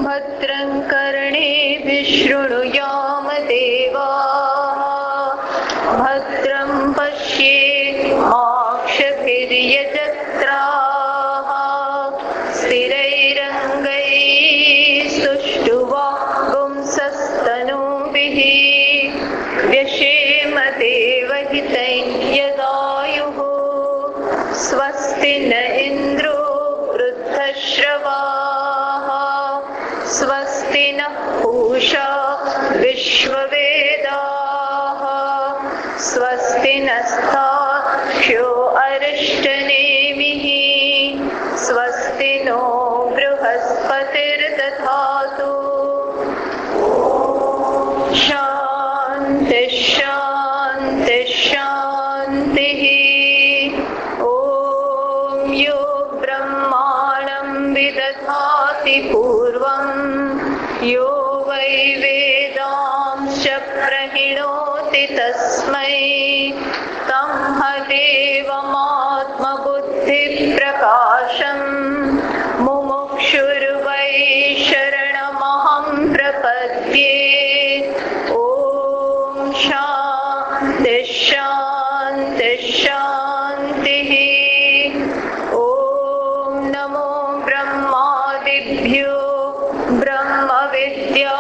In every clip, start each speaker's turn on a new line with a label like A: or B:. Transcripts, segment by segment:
A: भद्रं कर्णेभिः शृणुयाम देवाः भद्रं पश्येमाक्षभिर्यजत्राः स्थिरैरङ्गैः सुष्ठुवागुंसस्तनूभिः व्यशेम देवहितं यदायुः स्वस्ति न इन्द्रो वृद्धश्रवाः स्वस्ति नः पूषा विश्ववेदाः स्वस्ति नस्ताक्ष्यो अरिष्टनेमिः स्वस्ति नो बृहस्पतिर्दधातु शान्ति शान्ति शान्तिः। ॐ यो ब्रह्माणं विदधाति पूर्वं यो वै वेदांश्च प्रहिणोति तस्मै तमहदेवमात्मबुद्धिप्रकाशं मुमुक्षुर्वै शरणमहं प्रपद्ये। ॐ शान्ति शान्ति शान्तिः। ॐ नमो ब्रह्मादिभ्यो ब्रह्मविद्या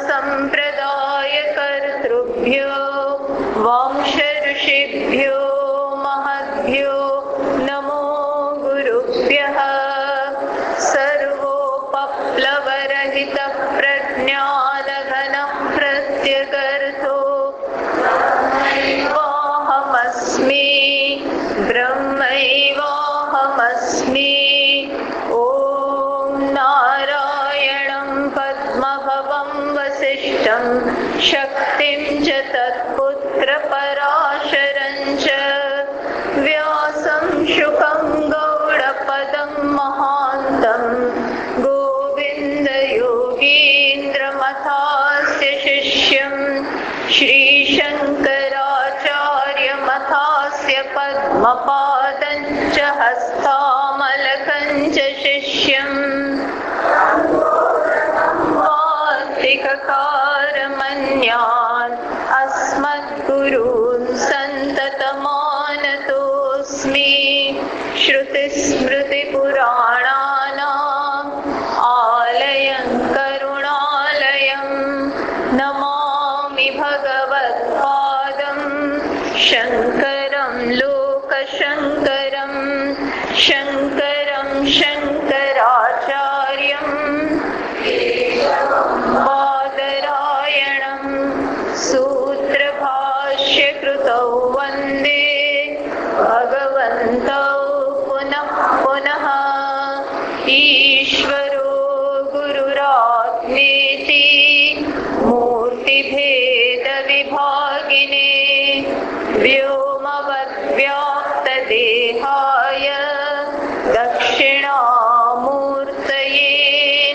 A: सम्प्रदायकर्तृभ्यो वंश ऋषिभ्यो महद्भ्यो नमो गुरुभ्यः। सर्वोपप्लवरहितः प्रज्ञानघनः प्रत्यगर्थो ब्रह्मैवाहमस्मि ब्रह्मैवाहमस्मि। ॐ नारायणं पद्मभवं वसिष्ठं शक्तिं च तत्पुत्रपराशरं च व्यासं शुकं गौडपदं महान्तं गोविन्दयोगीन्द्रमथास्य शिष्यं श्रीशङ्कराचार्यमथास्य पद्मपादं च हस्तामलकं च शिष्यं वार्तिककारमन्यान् अस्मद्गुरून् सन्ततमानतोऽस्मि। श्रुतिस्मृतिपुराणानाम् आलयं करुणालयं नमामि भगवत्पादं शङ्करं लोकशङ्करं शङ्करं शङ्कराचार्यं बादरायणं सूत्रभाष्यकृतौ वन्दे भगवन्तौ पुनः पुनः। ईश्वरो गुरुरात्मेति मूर्तिभेदविभागिने व्योमवद्व्याप्तदेहाय दक्षिणामूर्तये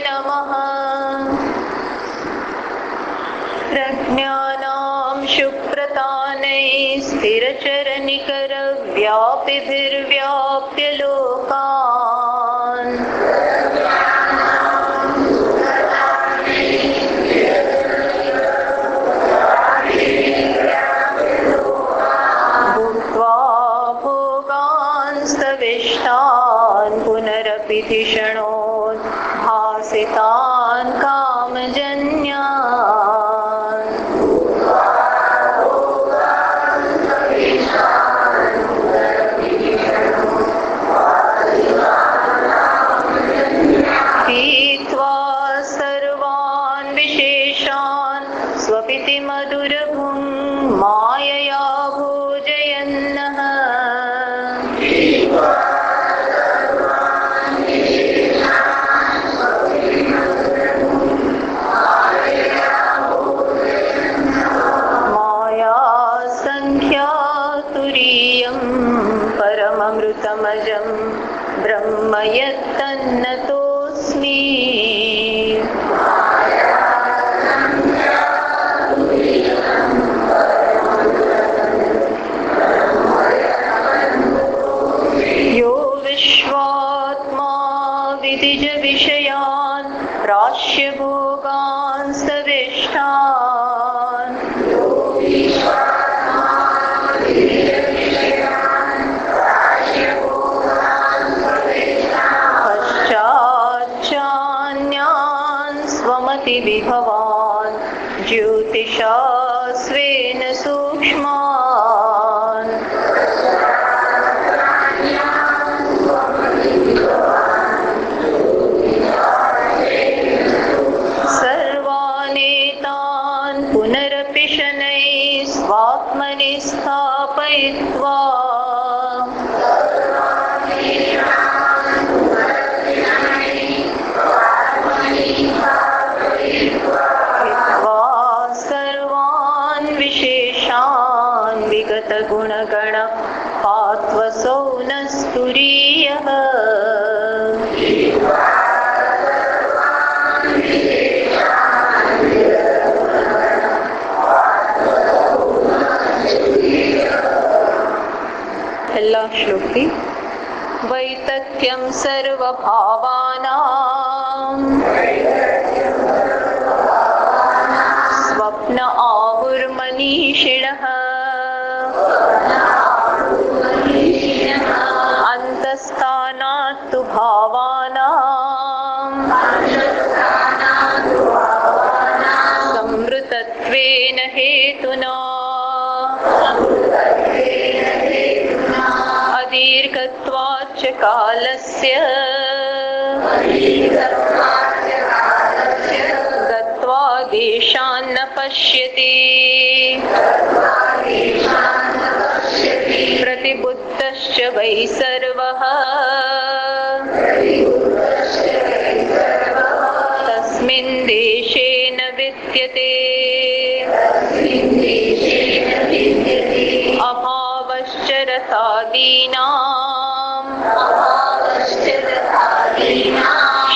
A: नमः। प्रज्ञानां शुप्रतानैः स्थिरचरनिकरव्यापिभिर्व्याप्य लोकान् भुक्त्वा भोगांस्तविष्टान् पुनरपि धिषणोद्भासितान् कामजन्यान् पीत्वा सर्वान् विशेषान् स्वपिति मधुरभुं मायया भोजयन्नः मायासङ्ख्यातुरीयं परममृतमजं ब्रह्म यत्तन्नतोऽस्मि। प्राश्य भोगान् सविष्टान् पश्चाच्चान्यान् स्वमतिविभवान् ज्योतिषा स्वेन सूक्ष्मान् सर्वानेतान् पुनरपि शनैः स्वात्मनि स्थापयित्वा गुणगण पात्वसौ न स्तुरीयः पहला श्लोक थी वैतथ्यं सर्वभावानां स्वप्न आहुर्मनीषिणः अंतस्थानात्तु भावानां संवृतत्वेन हेतुना अदीर्घत्वाच्च कालस्य गत्वा देशान्न पश्यति प्रतिबुद्धश्च वै सर्वः तस्मिन् देशे न विद्यते अभावश्च रथादीनाम्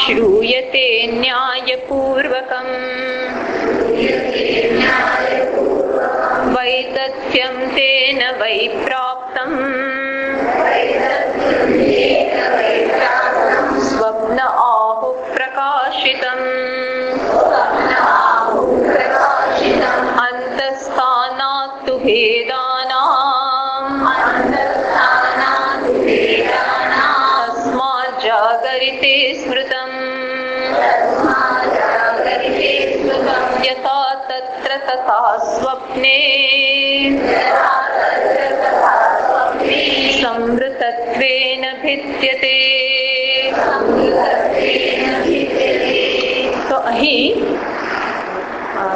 A: श्रूयते न्यायपूर्वकम् वैतथ्यं तेन वै प्राप्तम् स्वप्न आहुः प्रकाशितम् अन्तस्थानात्तु भेदानाम् तस्मात् जागरिते स्मृतम् यथा तत्र तथा स्वप्ने संवृतत्वेन भिद्यते। તો અહીં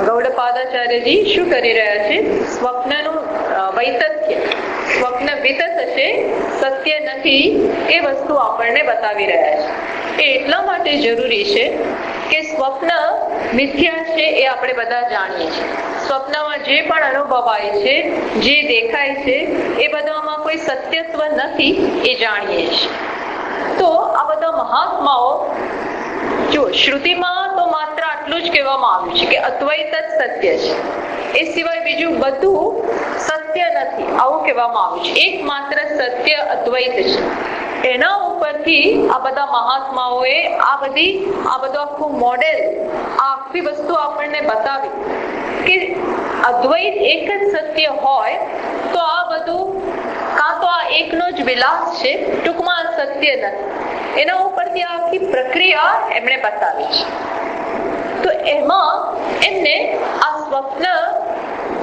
A: ગૌડપાદાચાર્યજી શું કરી રહ્યા છે? સ્વપ્નનું વૈતથ્ય, સ્વપ્ન વિત થશે, સત્ય નથી એ વસ્તુ આપણને બતાવી રહ્યા છે. એ એટલા માટે જરૂરી છે કે સ્વપ્ન મિથ્યા છે એ આપણે બધા જાણીએ છીએ. સ્વપ્નમાં જે પણ અનુભવાય છે, જે દેખાય છે, એ બધામાં કોઈ સત્યત્વ નથી એ જાણીએ છીએ. તો આ બધા મહાત્માઓ, જો શ્રુતિમાં તો માત્ર આટલું જ કહેવામાં આવ્યું છે કે અદ્વૈત જ સત્ય છે, એ સિવાય બીજું બધું સત્ય નથી આવું કહેવામાં આવ્યું છે. એકમાત્ર સત્ય અદ્વૈત છે. એના ઉપરથી આ બધા મહાત્માઓએ આ બધું આખું મોડેલ, આ આખી વસ્તુ આપણને બતાવી કે અદ્વૈત એક જ સત્ય હોય તો આ બધું કાં તો આ એકનો જ વિલાસ છે, ટૂંકમાં સત્ય નથી. એના ઉપરથી આખી પ્રક્રિયા એમણે બતાવી છે. તો એમાં એમને આ સ્વપ્ન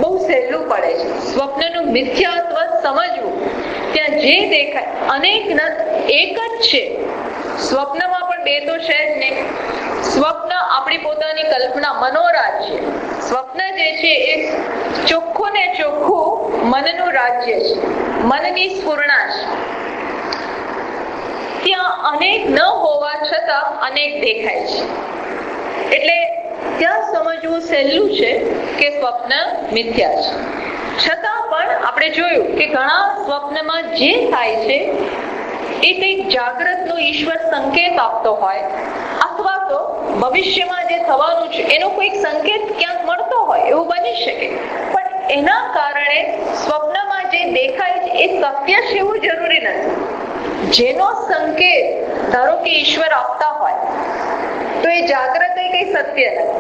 A: બહુ સહેલું પડે છે. સ્વપ્નનું મિથ્યાત્વ સમજવું. ત્યાં જે દેખાય અનેક એક જ છે. સ્વપ્નમાં પણ બે તો છે જ નહીં. સ્વપ્ન આપણી પોતાની કલ્પના, મનોરાજ્ય. સ્વપ્ન જે છે એ ચોખ્ખું ને ચોખ્ખું મનનું રાજ્ય છે, મનની સ્ફુરણા છે. ત્યાં અનેક ન હોવા છતાં અનેક દેખાય છે. એટલે ત્યાં સમજવું સહેલું છે કે સ્વપ્ન મિથ્યા છે. છતાં પણ આપણે જોયું કે ઘણા સ્વપ્નમાં જે થાય છે એ કંઈક જાગ્રતનો ઈશ્વર સંકેત આપતો હોય, અથવા તો ભવિષ્યમાં જે થવાનું છે એનો કોઈક સંકેત ક્યાંક મળતો હોય, એવું બની શકે. પણ એના કારણે સ્વપ્નમાં જે દેખાય છે એ સત્ય છે એવું જરૂરી નથી. જેનો સંકેત ધારો કે ઈશ્વર આપતા હોય, તો એ જાગ્રત એ કઈ સત્ય નથી,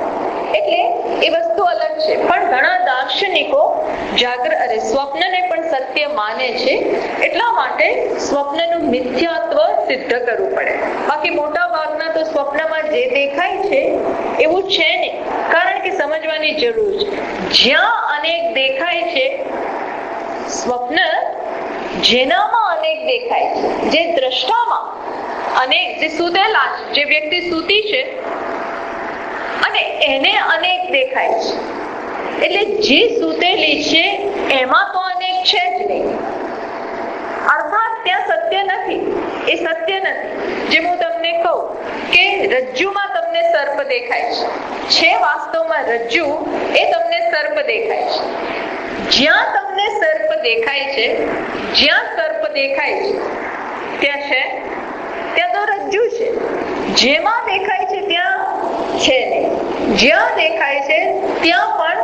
A: એટલે એ વસ્તુ અલગ છે. પણ ઘણા દાર્શનિકો સ્વપ્નને પણ સત્ય માને છે, એટલા માટે સ્વપ્નનું મિથ્યાત્વ સિદ્ધ કરવું પડે. બાકી મોટા ભાગના તો સ્વપ્નમાં જે દેખાય છે એવું છે નહીં, કારણ કે સમજવાની જરૂર છે. જ્યાં અનેક દેખાય છે, સ્વપ્ન જેનામાં અનેક દેખાય છે, જે દ્રષ્ટામાં અનેક, જે સૂતેલા છે, જે વ્યક્તિ સૂતી છે અને એને અનેક દેખાય છે, એટલે જે સૂતેલી છે એમાં તો અનેક છે જ નહીં, અર્થાત ત્યાં સત્ય નથી, એ સત્ય નથી. જેમ હું તમને કહું કે રજ્જુમાં તમને સર્પ દેખાય છે, વાસ્તવમાં રજ્જુ એ તમને સર્પ દેખાય છે. જ્યાં તમને સર્પ દેખાય છે, જ્યાં સર્પ દેખાય છે ત્યાં છે, ત્યાં તો રજ્જુ છે. જેમાં દેખાય છે ત્યાં છે નહીં, જ્યાં દેખાય છે ત્યાં પણ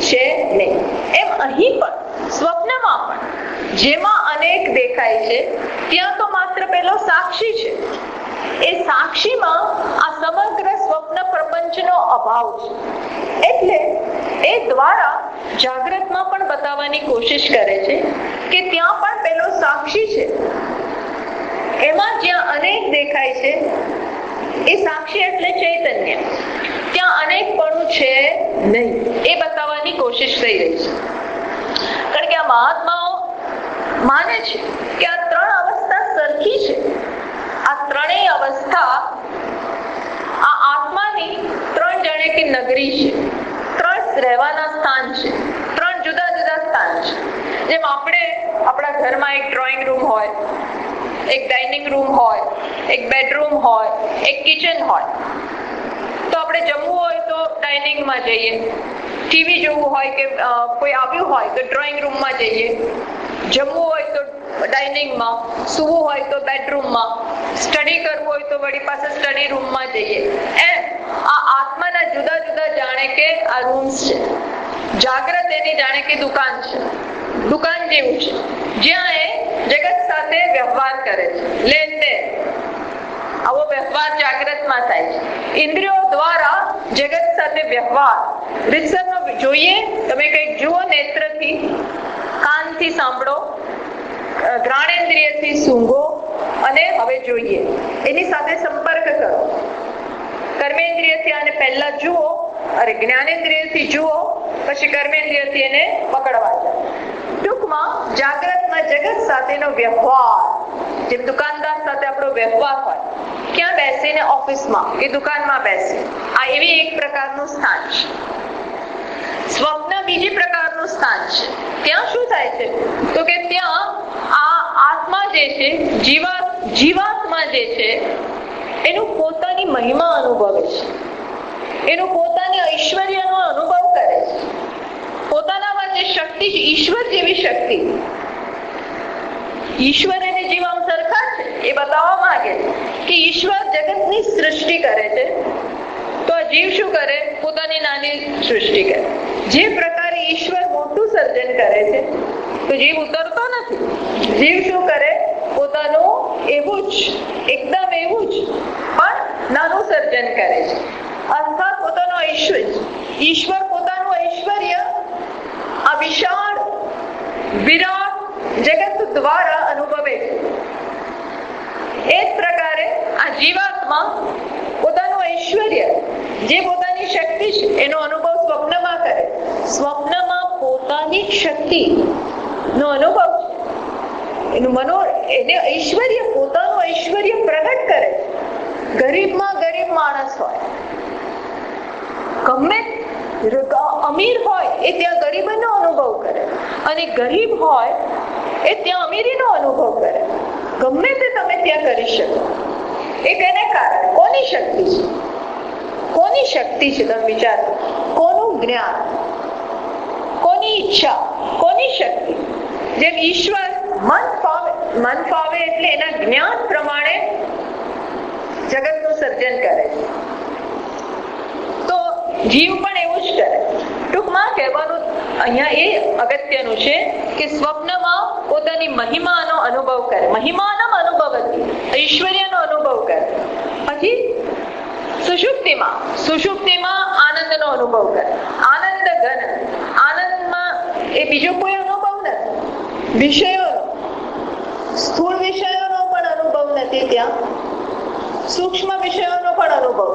A: છે નહીં. એમ અહીં પણ સ્વપ્નમાં પણ જેમાં અનેક દેખાય છે ત્યાં તો માત્ર પેલો સાક્ષી છે. એ સાક્ષીમાં આ સમગ્ર સ્વપ્ન પ્રપંચનો અભાવ છે. એટલે એ દ્વારા જાગ્રતમાં પણ બતાવવાની કોશિશ કરે છે કે ત્યાં પણ પેલો સાક્ષી છે, એમાં જ્યાં અનેક દેખાય છે એ સાક્ષી એટલે ચૈતન્ય, ત્યાં અનેકપણું છે નહીં, એ બતાવવાની કોશિશ થઈ રહી છે. કારણ કે આ મહાત્માઓ માને છે કે આ ત્રણ અવસ્થા સરખી છે. આ ત્રણેય અવસ્થા આ આત્માની ત્રણ જાણે કે નગરી છે, ત્રણ રહેવાના સ્થાન છે, ત્રણ જુદા જુદા સ્થાન છે. જેમ આપણે આપણા ઘરમાં એક ડ્રોઈંગ રૂમ હોય, એક ડાઇનિંગ રૂમ હોય, એક બેડરૂમ હોય, એક કિચન હોય. તો આપણે જમવું હોય તો ડાઇનિંગમાં જઈએ, ટીવી જોવું હોય કે કોઈ આવ્યું હોય તો ડ્રોઈંગ રૂમમાં જઈએ, જમવું હોય તો ડાઇનિંગમાં, સૂવું હોય તો બેડરૂમમાં, સ્ટડી કરવું હોય તો વળી પાસે સ્ટડી રૂમમાં જઈએ. એમ આ આત્માના જુદા જુદા જાણે કે આ રૂમ્સ છે. જાગ્રત એની જાણે કે દુકાન છે, દુકાન જેવું છે, જ્યાં એ જગત સાથે વ્યવહાર કરે છે, લેનદેન. આવો વ્યવહાર જાગ્રતમાં થાય છે. ઇન્દ્રિયો દ્વારા જગત સાથે વ્યવહાર રીતસરનો જોઈએ. તમે કંઈક જુઓ નેત્રથી, કાનથી સાંભળો, ઘ્રાણેન્દ્રિયથી સૂંઘો અને હવે જોઈએ, એની સાથે સંપર્ક કરો. કર્મેન્દ્રિયથી આને પહેલા જુઓ, અરે જ્ઞાનેન્દ્રિયથી જુઓ, પછી કર્મેન્દ્રિયથી એને પકડવા જાઓ. ટૂંકમાં જાગ્રતમાં જગત સાથેનો વ્યવહાર, જેમ દુકાનદાર સાથે આપણો વ્યવહાર હોય, ક્યાં બેસીને ઓફિસમાં કે દુકાનમાં બેસી, આ એવી એક પ્રકારનું સ્થાન છે. સ્વપ્ન બીજી પ્રકારનું સ્થાન છે. ત્યાં શું થાય છે તો કે ત્યાં આ આત્મા જે છે, જીવાત્મા જે છે, એનું પોતાની મહિમા અનુભવે છે, એનું પોતાની ઐશ્વર્યનો અનુભવ કરે છે. પોતાનામાં જે શક્તિ છે, ઈશ્વર જેવી શક્તિ, ઈશ્વર અને જીવ આમ સરખા છે એ બતાવવા માંગે છે કે ઈશ્વર જગતની સૃષ્ટિ કરે છે, તો આ જીવ શું કરે? પોતાની નાની સૃષ્ટિ કરે. જે પ્રકારે ઈશ્વર મોટું સર્જન કરે છે તો જીવ ઉતરતો નથી. જીવ શું કરે? પોતાનું એવું જ, એકદમ એવું જ પણ નાનું સર્જન કરે છે. અર્થાત પોતાનું ઐશ્વર્ય, ઈશ્વર પોતાનું ઐશ્વર્ય આ વિશાળ વિરાટ જગત દ્વારા અનુભવે છે. એ જ પ્રકારે આ જીવાત્મા પોતાનું ઐશ્વર્ય, જે પોતાની શક્તિ છે, એનો અનુભવ સ્વપ્નમાં કરે. સ્વપ્નમાં પોતાની શક્તિ નો અનુભવ છે, એનું એને ઐશ્વર્ય, પોતાનું ઐશ્વર્ય પ્રગટ કરે. ગરીબમાં ગરીબ માણસ હોય, ગમે અમીર હોય એ ત્યાં ગરીબીનો અનુભવ કરે, અને ગરીબ હોય એ ત્યાં અમીરીનો અનુભવ કરે. ગમે તે તમે ત્યાં કરી શકો. એ કેને કારણે? કોની શક્તિ છે? કોની શક્તિ છે? તમે વિચારો, કોનું જ્ઞાન, કોની ઈચ્છા, કોની શક્તિ? જેમ ઈશ્વર મન ફાવે એટલે એના જ્ઞાન પ્રમાણે જગતનું સર્જન કરે છે, તો જીવ પણ એવું જ કરે. ટૂંકમાં કહેવાનું અહીંયા એ અગત્યનું છે કે સ્વપ્નમાં પોતાની મહિમાનો અનુભવ કરે, મહિમાનો અનુભવ હતી, ઐશ્વર્યનો અનુભવ કરે. પછી સુષુપ્તિમાં આનંદનો અનુભવ કરે. આનંદ ઘન, આનંદમાં એ બીજો કોઈ અનુભવ નથી. વિષયોનો, સ્થૂળ વિષયોનો પણ અનુભવ નથી ત્યાં, સૂક્ષ્મ વિષયોનો પણ અનુભવ.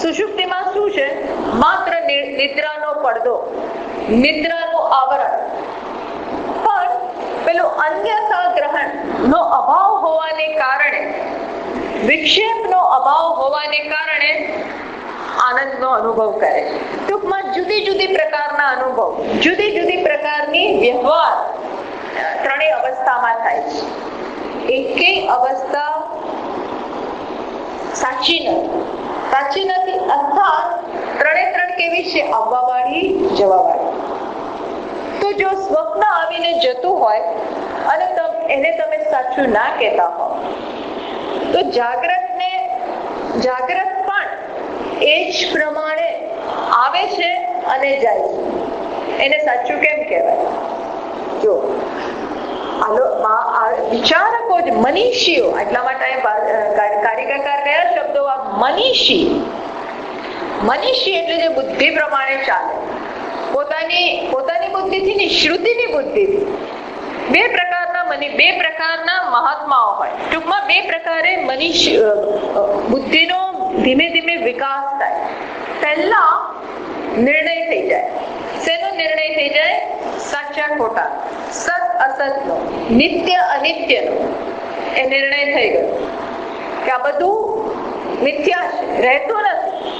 A: સુષુપ્તિમાં શું છે? માત્ર નિદ્રાનો પડદો, નિદ્રાનું આવરણ. પણ પેલું અન્યથા ગ્રહણ નો અભાવ હોવાને કારણે, વિક્ષેપનો અભાવ હોવાને કારણે આનંદનો અનુભવ કરે છે. ટૂંકમાં જુદી જુદી પ્રકારના અનુભવ, જુદી જુદી પ્રકારની વ્યવહાર ત્રણેય અવસ્થામાં થાય છે. એકેય અવસ્થા સાચી નથી. અર્થાત ત્રણે ત્રણ કેવી છે? આવવા વાળી, જવા વાળી. તો જો સ્વપ્ન આવીને જતું હોય અને એને તમે સાચું ના કહેતા હો, તો જાગ્રત પણ એ જ પ્રમાણે આવે છે અને જાય છે. એને સાચું કેમ કહેવાય? જો વિચારકો જ, મનીષીઓ, એટલા માટે કારિકાકાર કયા શબ્દો? મનીષી એટલે જે બુદ્ધિ પ્રમાણે ચાલે, પોતાની બુદ્ધિથી નહીં, શ્રુતિની બુદ્ધિથી. બે પ્રકારના મહાત્માઓ હોય. ટૂંકમાં બે પ્રકારે બુદ્ધિનો ધીમે ધીમે વિકાસ થાય. પહેલા નિર્ણય થઈ જાય. શેનો નિર્ણય થઈ જાય? સાચા ખોટા, સત અસતનો, નિત્ય અનિત્યનો એ નિર્ણય થઈ ગયો કે આ બધું મિથ્યા છે, રહેતું નથી,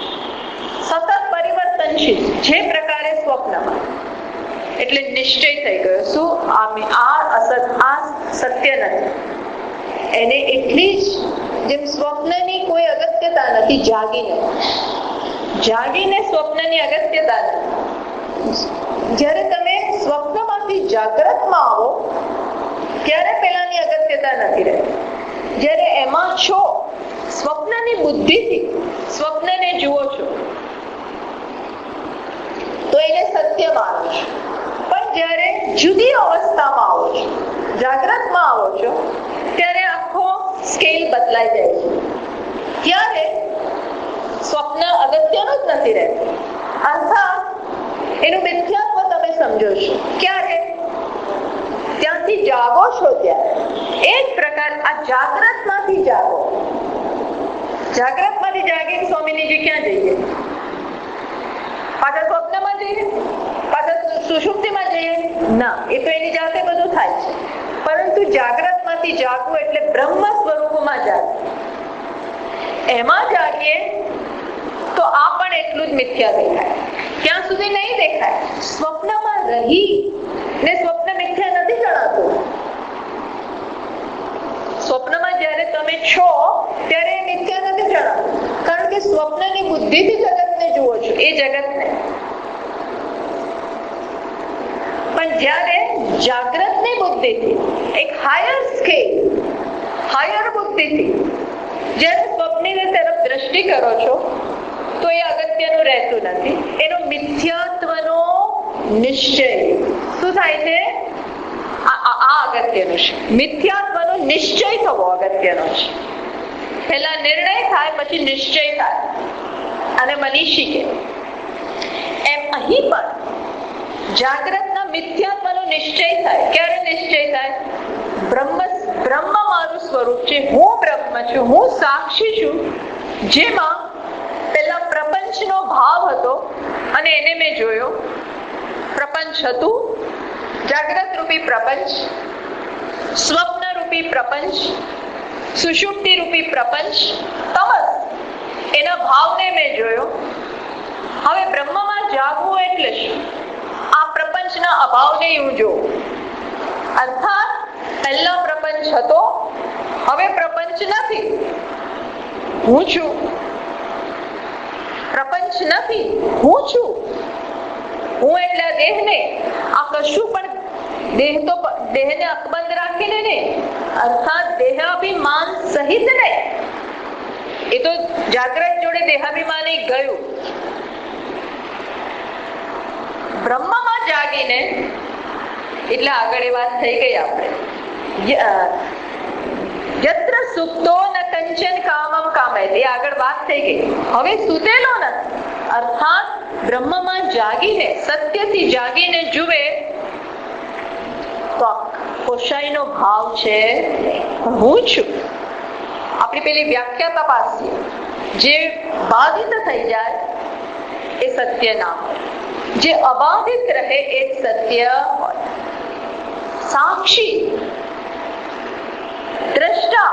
A: સતત પરિવર્તનશીલ, જે પ્રકારે સ્વપ્નમાં. એટલે નિશ્ચય થઈ ગયો. શું? આ સત્ય નથી. એને એટલી જ, જેમ સ્વપ્નની કોઈ અગત્યતા નથી, જાગીને સ્વપ્નની અગત્યતા નથી. જ્યારે તમે સ્વપ્નમાંથી જાગ્રતમાં આવો ત્યારે પેલાની અગત્યતા નથી રહેતી. જ્યારે એમાં છો, સ્વપ્નની બુદ્ધિથી સ્વપ્નને જુઓ છો, તો એને સત્ય માનો છો. પણ જ્યારે જુદી અવસ્થામાં આવો છો, જાગ્રતમાં આવો છો, ત્યારે આખો સ્કેલ બદલાઈ જાય છે. ત્યારે સ્વપ્ન અગત્યનું જ નથી રહેતું. અર્થાત એનું મિથ્યાત્વ તમે સમજો છો. ક્યારે? ત્યાંથી જાગો છો ત્યારે. એ જ પ્રકાર આ જાગ્રતમાંથી જાગો. જાગ્રતમાંથી જાગીને સ્વામીજી ક્યાં જઈએ? પાછા સ્વપ્નમાં જઈએ? પાછા સુષુપ્તિમાં જઈએ? ના, એ તો એની જાતે બધું થાય છે. પરંતુ જાગ્રતમાંથી જાગવું એટલે બ્રહ્મ સ્વરૂપમાં જાગવું. એમાં જાગીએ તો આ પણ એટલું જ મિથ્યા દેખાય. ક્યાં સુધી નહીં દેખાય? સ્વપ્નમાં રહી ને સ્વપ્ન મિથ્યા નથી જણાતું. સ્વપ્નમાં જ્યારે તમે છો ત્યારે મિથ્યા નથી જણાતું, કારણ કે સ્વપ્નની બુદ્ધિથી જગતને જુઓ છો, એ જગતને. પણ જ્યારે જાગ્રતની બુદ્ધિથી, એક હાયર સ્કેલ, હાયર બુદ્ધિથી જ્યારે સ્વપ્નની તરફ દ્રષ્ટિ કરો છો, તો એ અગત્યનું રહેતું નથી. એનો મિથ્યાત્વનો નિશ્ચય શું થાય છે? આ અગત્યનું છે. મિથ્યાત્વનો નિશ્ચય થવો અગત્યનો છે. પહેલા નિર્ણય થાય, પછી નિશ્ચય થાય, અને મનીષી કે એમ અહીં પણ જાગ્રતના મિથ્યાત્વનો નિશ્ચય થાય. ક્યારે નિશ્ચય થાય? બ્રહ્મ મારું સ્વરૂપ છે, હું બ્રહ્મ છું, હું સાક્ષી છું. જેમાં પેલા પ્રપંચનો ભાવ હતો અને એને મેં જોયો. પ્રપંચ હતું, જાગ્રત રૂપી પ્રપંચ, સ્વપ્ન રૂપી પ્રપંચ, સુષુપ્તિ રૂપી પ્રપંચ, તમસ, એના ભાવને મેં જોયો. હવે બ્રહ્મમાં જાગવું એટલે શું? આ પ્રપંચના અભાવને હું જોઉં. અર્થાત પહેલા પ્રપંચ હતો, હવે પ્રપંચ નથી, હું છું. પ્રપંચ નથી, હું છું. હું એટલે દેહને, આ કશું પણ દેહને અકબંધ રાખીને નહીં, અર્થાત દેહાભિમાન સહિત નહીં. એ તો જાગ્રત જોડે દેહાભિમાન ગયું. બ્રહ્મમાં જાગીને, એટલે આગળ એ વાત થઈ ગઈ આપણે. યત્ર સુપ્તો ન કંચન કામમ કામયતે, આગળ વાત થઈ ગઈ. હવે સૂતેલો નથી, અર્થાત બ્રહ્મમાં જાગીને, સત્યથી જાગીને જુએ તો કોશાઈનો ભાવ છે હું છું. આપણી પેલી વ્યાખ્યા તપાસીએ, જે બાધિત થઈ જાય એ સત્ય ના હોય, જે અબાધિત રહે એ સત્ય હોય. સાક્ષી દ્રષ્ટા,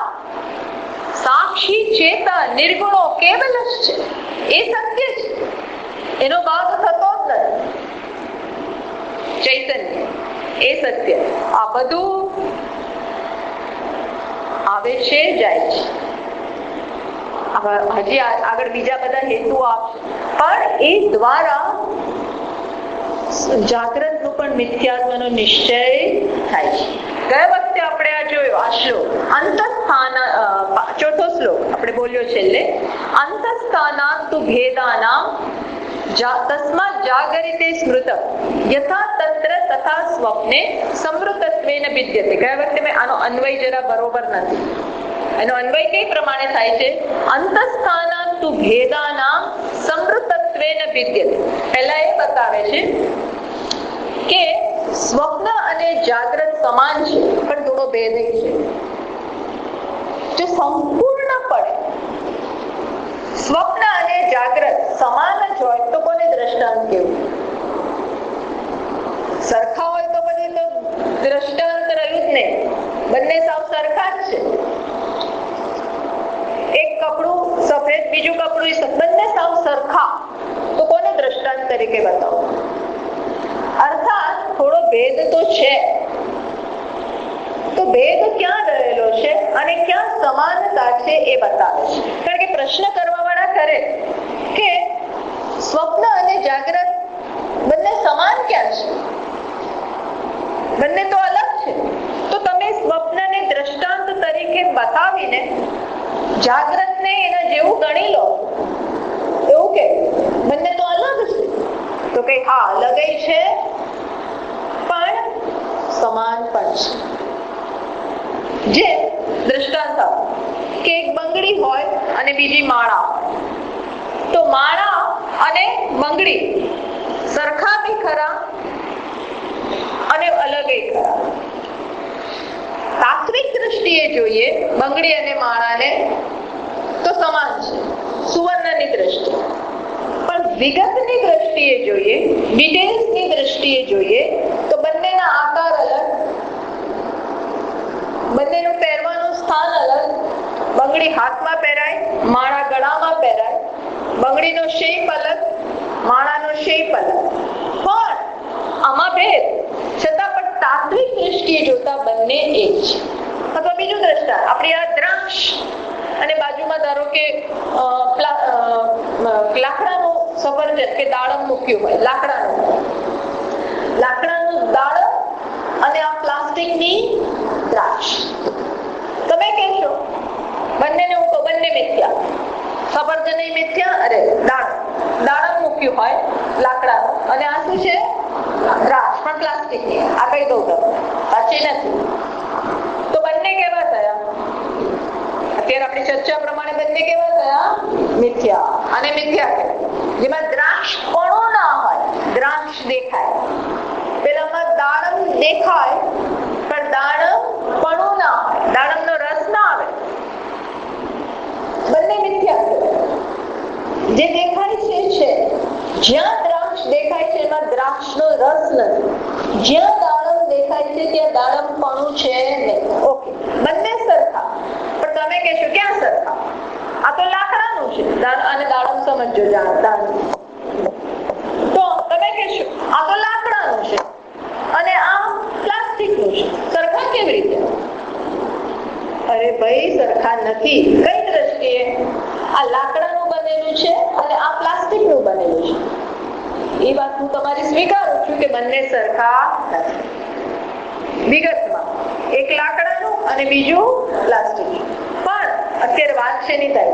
A: સાક્ષી ચેતન નિર્ગુણો કેવલ જ છે, એ સત્ય છે, એનો બાધ થતો જ નથી. ચૈતન્ય એ સત્ય. આ બધું આવે છે, જાય છે. હજી આગળ બીજા બધા હેતુ આપશે, પણ એ દ્વારા જાગ્રત નું પણ મિથ્યાત્વનો નિશ્ચય થાય છે. ગયા વખતે આપણે આ જોયો, આ શ્લોક અંતસ્થાન, ચોથો શ્લોક આપણે બોલ્યો છેલ્લે, અંતસ્થાનાત્તુ ભેદાનામ તસ્માત જાગરિતે સ્મૃત યથા તત્ર તથા સ્વપ્ને સમૃતત્વેન વિદ્યતે. ગયા વખતે મેં આનો અન્વય જરા બરોબર નથી. એનો અન્વય કઈ પ્રમાણે થાય છે? અંતસ્થાનાત્તુ ભેદાનામ સમૃતત્વેન વિદ્યતે. પહેલા એ બતાવે છે કે સ્વપ્ન અને જાગ્રત સમાન છે, પણ થોડો ભેદ છે. જો સંપૂર્ણપણે સ્વપ્ન અને જાગ્રત સમાન જ હોય તો કોને દ્રષ્ટાંત કેવું? સરખા હોય તો પછી તો દ્રષ્ટાંત રહ્યું જ નહીં, બંને સાવ સરખા જ છે. એક કપડું સફેદ, બીજું કપડું, બંને સાવ સરખા, તો કોને દ્રષ્ટાંત તરીકે બતાવો? અર્થાત થોડો ભેદ તો છે. તો ભેદ ક્યાં રહેલો છે અને ક્યાં સમાનતા છે એ બતાવે છે. કારણ કે પ્રશ્ન કરવા વાળા કરે કે સ્વપ્ન અને જાગ્રત બંને સમાન ક્યાં છે? બંને તો અલગ છે. તો તમે સ્વપ્નને દ્રષ્ટાંત તરીકે બતાવીને જાગ્રતને એના જેવું ગણી લો, એવું કે બંને તો અલગ છે. તો કે હા, અલગ છે પણ સમાન પણ છે. જે દ્રષ્ટાંત કે એક બંગડી હોય અને બીજી માળા હોય, તો માળા અને બંગડી સરખા બી ખરા અને અલગ ખરા. તાત્વિક દ્રષ્ટિએ જોઈએ બંગડી અને માળાને તો સમાન છે, સુવર્ણની દ્રષ્ટિએ. પણ વિગતની દ્રષ્ટિએ જોઈએ, ડિટેલ્સની દ્રષ્ટિએ જોઈએ તો બંનેના આકાર અલગ, બંનેનું પહેરવાનું સ્થાન અલગ. બંગડી હાથમાં પહેરાય, માળા ગળામાં પહેરાય. બંગડીનો શેપ અલગ, માળાનો શેપ અલગ. પણ આમાં ભેદ છતાં પણ તાત્વિક દ્રષ્ટિએ જોતા બંને એક છે. અથવા બીજું દ્રષ્ટાંત, આપણી આ દ્રાક્ષ અને બાજુમાં ધારો કે લાકડાનું સફરજન કે દાડમ મૂક્યું હોય, લાકડાનું દાડમ અને આ પ્લાસ્ટિકની દ્રાક્ષ. તમે કહેશો બંનેને હું કહું બંને મિથ્યા, સફરજન મિથ્યા, અરે દાડમ મૂક્યું હોય લાકડાનું અને આ શું છે? દ્રાક્ષ, પણ પ્લાસ્ટિકની. આ કહી દઉં તમે, સાચી નથી. તો બંને કેવા થયા? અત્યારે આપણી ચર્ચા પ્રમાણે બંને કેવા થયા? મિથ્યા. અને મિથ્યા કહેવાય જેમાં દ્રાક્ષ પણો ના હોય, દ્રાક્ષ દેખાય. પેલામાં દાડમ દેખાય પણ દાડમ પણું ના હોય, દાડમનો રસ ના આવે. બંને મિથ્યા કહેવાય. જે દેખાય છે, જ્યાં દ્રાક્ષ દેખાય છે એમાં દ્રાક્ષનો રસ નથી, જ્યાં દાડમ દેખાય છે ત્યાં દાડમ પણું છે નહીં. ઓકે, બંને સરખા. પણ તમે કહેશો ક્યાં સરખા? આ તો લાકડાનું છે અને દાડમ સમજો જાણતા. તો તમે કહેશો આ તો લાકડાનું છે અને આ પ્લાસ્ટિકનું છે, સરખા કેવી રીતે? અરે ભાઈ, સરખા નથી. કઈ દ્રષ્ટિએ? આ લાકડાનું બનેલું છે અને આ પ્લાસ્ટિકનું બનેલું છે. એ વાત હું તમારી સ્વીકારું છું કે બંને સરખા નથી. વિગતમાં એક લાકડાનું અને બીજું પ્લાસ્ટિક. પણ અત્યારે વાત છે નહીં થાય,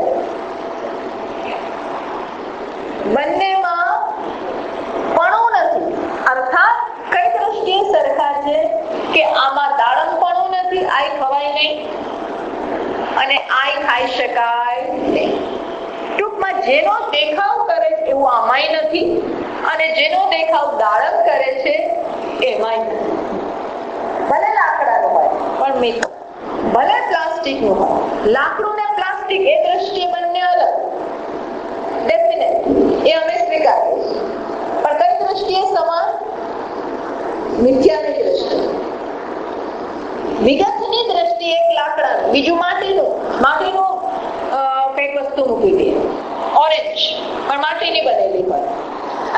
A: બંનેમાં પણું નથી. અર્થાત કઈ દ્રષ્ટિએ સરખા છે કે આમાં દાડમ પણું નથી, આ ખવાય નહીં. અને આઈ ખાઈ શકાય નહીં. ટૂંકમાં જેનો દેખાવ કરે છે એવું આમાંય નથી અને જેનો દેખાવ દાડમ કરે છે એમાંય નથી. ભલે લાકડાનું હોય પણ મિત્રો ભલે પ્લાસ્ટિકનું હોય, લાકડું ને પ્લાસ્ટિક એ દ્રષ્ટિએ બંને અલગ, ડેફિનેટ એ અમે સ્વીકારીએ છીએ. પણ કઈ દ્રષ્ટિએ સમાન? મિથ્યાની દ્રષ્ટિએ. વિગતની દ્રષ્ટિએ એક લાકડાનું, બીજું માટીનું કઈક વસ્તુ મૂકી દે, ઓરેન્જ પણ માટીની બનેલી હોય.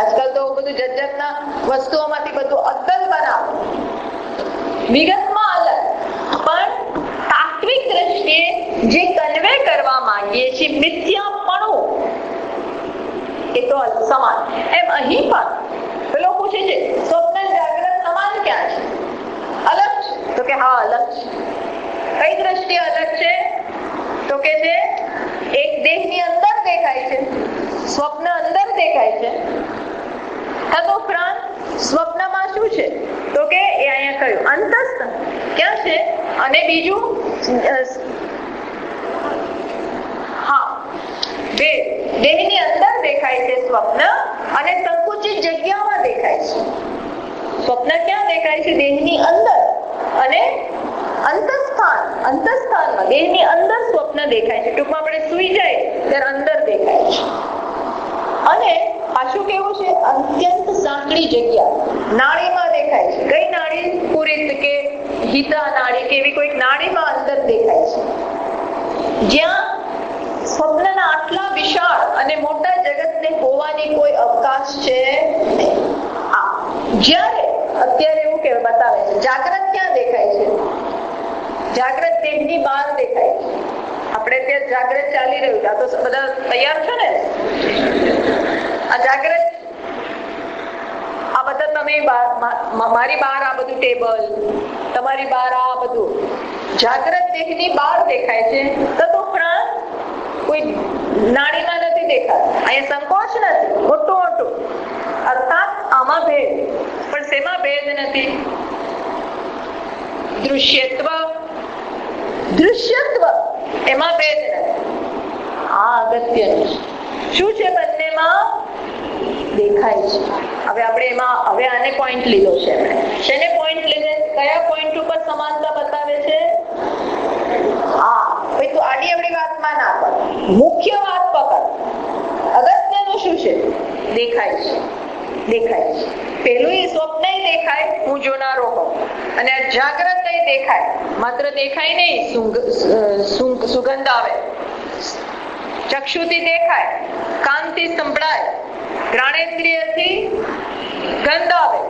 A: આજકાલ તો બધું જાતના વસ્તુઓમાંથી બધું અદ્દલ બનાવે, વિગતમાં અલગ પણ તાત્વિક દ્રષ્ટિએ જે કન્વે કરવા માંગીએ છીએ મિથ્યાપણું એ તો સમાન. એમ અહીં પણ પેલો પૂછે છે સ્વપ્ન જાગ્રત સમાન ક્યાં છે? અલગ છે? તો કે હા અલગ છે. કઈ દ્રષ્ટિએ અલગ છે? તો કે છે એક દેહની અંદર દેખાય છે, સ્વપ્ન અંદર દેખાય છે. તદુપરાંત સ્વપ્નમાં શું છે? તો કે એ અહીંયા કહ્યું અંતસ્થ ક્યાં છે, અને બીજું બે દેહની અંદર દેખાય છે સ્વપ્ન, અને સંકુચિત જગ્યામાં દેખાય છે. સ્વપ્ન ક્યાં દેખાય છે? દેહની અંદર, અને અંતસ્થાનમાં દેહની અંદર સ્વપ્ન દેખાય છે. ટૂંકમાં આપણે સુઈ જાય ત્યારે અંદર દેખાય છે. અને પાછું કેવું છે? અત્યંત સાંકડી જગ્યા, નાળીમાં દેખાય છે. કઈ નાળી? પુરિત કે હિતા નાળી કે એવી કોઈક નાળીમાં અંદર દેખાય છે, જ્યાં સ્વપ્નના આટલા વિશાળ અને મોટા જગતને હોવાની કોઈ અવકાશ છે. જ્યારે અત્યારે એવું કે બતાવે છે જાગ્રત ક્યાં દેખાય છે? જાગ્રત દેહની બહાર દેખાય છે. આપણે ત્યાં જાગ્રત ચાલી રહ્યું છે, આ તો બધા તૈયાર છે ને? આ જાગ્રત, આ બધા તમે મારી બહાર આ બધું ટેબલ, તમારી બહાર આ બધું જાગ્રત દેહની બહાર દેખાય છે. તદુપરાંત કોઈ નાડીમાં નથી દેખાતું. અહીંયા સંકોચ નથી, મોટું અર્થાત આમાં ભેદ. પણ શેમાં ભેદ નથી? દૃશ્યત્વ એમાં ભેદ નથી. આ અગત્યનું શું છે? બંનેમાં દેખાય છે. હવે આપણે એમાં આને પોઈન્ટ લીધો છે. શેને પોઈન્ટ લીધે? કયા પોઈન્ટ ઉપર સમાનતા બતાવે છે? ભાઈ તું આડી અવડી વાતમાં ના પડ, મુખ્ય વાત પકડ. અગત્યનું શું છે? દેખાય છે. પેલું એ સ્વપ્ન દેખાય, હું જોનારો હોઉં, અને જાગ્રત દેખાય. માત્ર દેખાય નહીં, સુગંધ આવે, ચક્ષુથી દેખાય, કાનથી સંભળાય, ઘ્રાણેન્દ્રિયથી ગંધ આવે,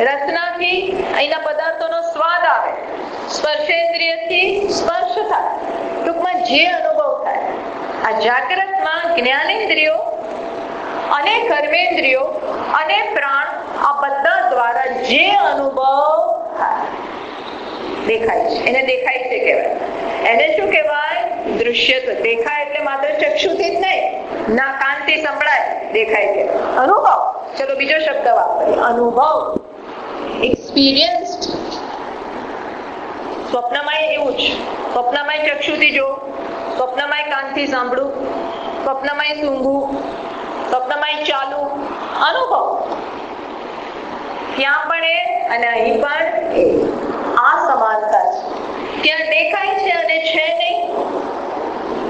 A: રસનાથી અહીંના પદાર્થોનો સ્વાદ આવે, સ્પર્શેન્દ્રિયથી સ્પર્શ થાય. ટૂંકમાં જે અનુભવ થાય. આ જાગ્રતમાં જ્ઞાનેન્દ્રિયો અને કર્મેન્દ્રિયો અને પ્રાણ, આ બધા દ્વારા જે અનુભવ દેખાય છે એને દેખાય છે કહેવાય. એને શું કહેવાય? દૃશ્યત્વ. દેખાય એટલે માત્ર ચક્ષુથી જ નહીં, ના કાનથી સંભળાય, દેખાય છે. અનુભવ. ચલો બીજો શબ્દ વાપરીએ, અનુભવ, એક્સપિરિયન્સ્ડ. સ્વપ્નમાં એવું જ. સ્વપ્નમાં ચક્ષુથી જો, સ્વપ્નમાં કાનથી સાંભળું, સ્વપ્નમાં સૂંઘવું, સ્વપ્નમાં ચાલુ, અનુભવ. ત્યાં પણ એ અને અહીં પણ એ. આ સમાનતા છે. ત્યાં દેખાય છે અને છે નહીં.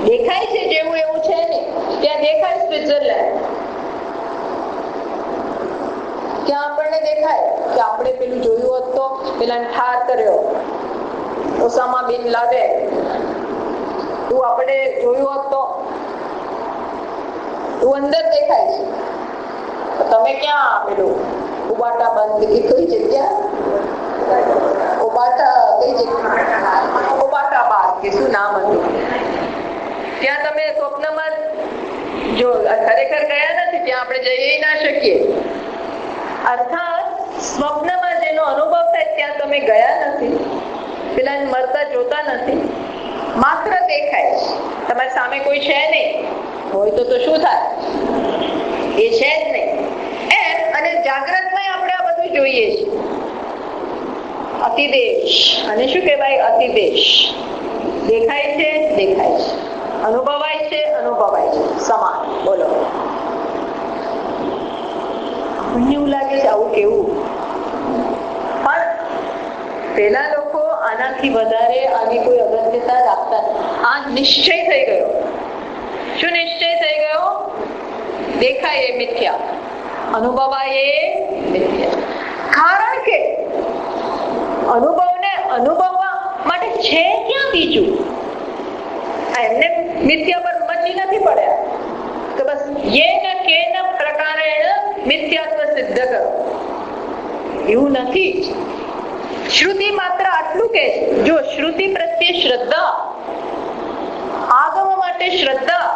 A: દેખાય છે જેવું એવું છે નહીં. ત્યાં દેખાય સ્વિટ્ઝરલેન્ડ, ત્યાં આપણને દેખાય કે આપણે પેલું જોયું હોત તો પેલા ઠાર કર્યો ઓસામા બિન લાદેન, તું આપણે જોયું હોત તો તું અંદર દેખાય છે. તમે ક્યાં પેલું ઉબાટા બંધ કે કઈ જગ્યા, ઉબાટા બાદ કે શું નામ હતું, ત્યાં તમે સ્વપ્નમાં જો ખરેખર ગયા નથી, ત્યાં આપણે જઈ ના શકીએ. અર્થાત સ્વપ્નમાં જેનો અનુભવ થાય ત્યાં તમે ગયા નથી, પેલા મરતા જોતા નથી, માત્ર દેખાય છે. તમારી સામે કોઈ છે નહીં, હોય તો શું થાય? એ છે જ નહીં એમ. અને જાગ્રતમાં આપણે આ બધું જોઈએ છીએ. અતિદેશ, અને શું કહેવાય? અતિદેશ. દેખાય છે, દેખાય અનુભવાય છે સમાન. બોલો, આપણને એવું લાગે છે આવું કેવું, પણ પેલા લોકો આનાથી વધારે આની કોઈ અગત્યતા રાખતા. આ નિશ્ચય થઈ ગયો. શું નિશ્ચય થઈ ગયો? દેખાય એ મિથ્યા, અનુભવાય એ મિથ્યા. કારણ કે અનુભવને અનુભવવા માટે છે ક્યાં બીજું? એમને મિથ્યા પર મચી નથી પડ્યા તો બસ યેન કેન પ્રકારેણ મિથ્યાત્વ સિદ્ધ કરો, એવું નથી. શ્રુતિ માત્ર આટલું કે જો શ્રુતિ પ્રત્યે શ્રદ્ધા, આગમ માટે શ્રદ્ધા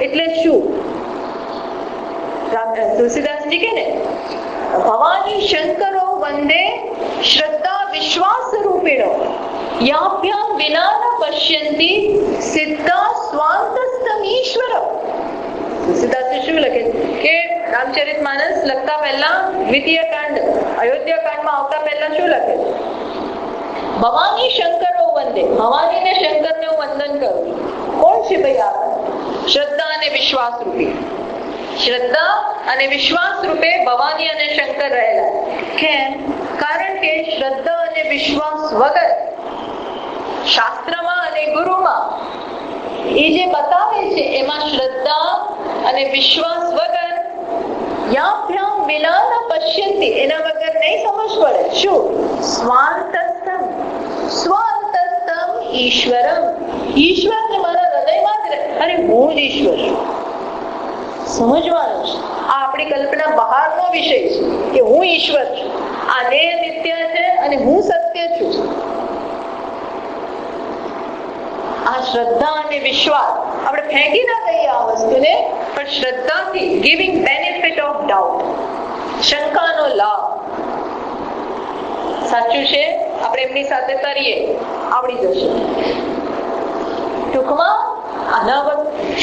A: એટલે શું? તુલસીદાસજી કે ને, ભવાની શંકરો વંદે શ્રદ્ધા વિશ્વાસ રૂપિણો યાભ્યામ વિના ન પશ્યંતી સિદ્ધા સ્વાંતસ્તમ ઈશ્વર. તુલસીદાસજી શું લખે કે રામચરિતમાનસ લખતા પહેલા દ્વિતીય કાંડ અયોધ્યા કાંડમાં આવતા પહેલા શું લખે? ભવાની શંકરો વંદે, ભવાની ને શંકરને હું વંદન કરું. કોણ છે ભાઈ આ? શ્રદ્ધા અને વિશ્વાસ રૂપી. શ્રદ્ધા અને વિશ્વાસ રૂપે ભવાની અને શંકર રહેલા. કેમ? કારણ કે શ્રદ્ધા અને વિશ્વાસ વગર શાસ્ત્રમાં અને ગુરુમાં એ જે બતાવે છે એમાં શ્રદ્ધા અને વિશ્વાસ વગર યાભ્યામ વિના ન પશ્યંતી, એના વગર નહીં સમજ પડે. શું? સ્વાંતસ્તમ, સ્વાંતસ્તમ ઈશ્વરમ, ઈશ્વરને મારા હૃદયમાં જ રહે. અરે હું જ ઈશ્વર છું, સમજવાનું છે. આ આપણી કલ્પના બહારનો વિષય છે કે હું ઈશ્વર છું, આ દેહ નિત્ય છે અને હું સત્ય છું. આ શ્રદ્ધા અને વિશ્વાસ આપણે ફેંકી ના દઈએ આ વસ્તુને, પણ શ્રદ્ધાથી ગિવિંગ બેનિફિટ ઓફ ડાઉટ, શંકાનો લાભ. સાચું છે, આપણે એમની સાથે તરીએ આવડી જશે. ટૂંકમાં આના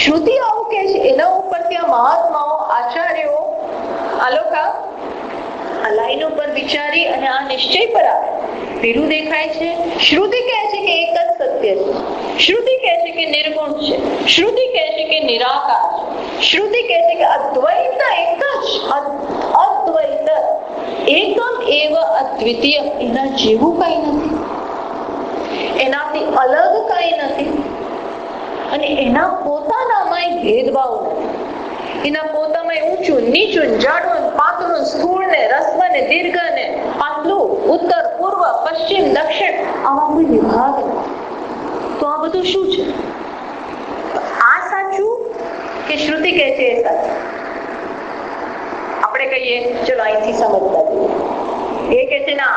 A: શ્રુતિ આવું કે છે, એના ઉપરથી આ મહાત્માઓ આચાર્યો આ લોકો આ લાઈન ઉપર વિચારી અને આ નિશ્ચય પર આવે. પેલું દેખાય છે, શ્રુતિ કહે છે કે એક જ સત્ય છે, શ્રુતિ કહે છે કે નિર્ગુણ છે, શ્રુતિ કહે છે કે નિરાકાર છે, શ્રુતિ કહે છે કે અદ્વૈત એક જ, અદ્વૈત એકમ એવ અદ્વિતીય, એના જેવું કઈ નથી, એનાથી અલગ કઈ નથી, અને એના પોતાનામાં ભેદભાવ નથી. એના પોતામાં ઊંચું નીચું, જાડું પાતળું, સ્થૂળ ને રસ્વ ને દીર્ઘ ને પાતળું, ઉત્તર પૂર્વ પશ્ચિમ દક્ષિણ, આવા કોઈ વિભાગ નથી. તો આ બધું શું છે? આ સાચું કે શ્રુતિ કહે છે એ સાચું? આપણે કહીએ ચલો અહીંથી સમજતા જઈએ. એ કે છે ના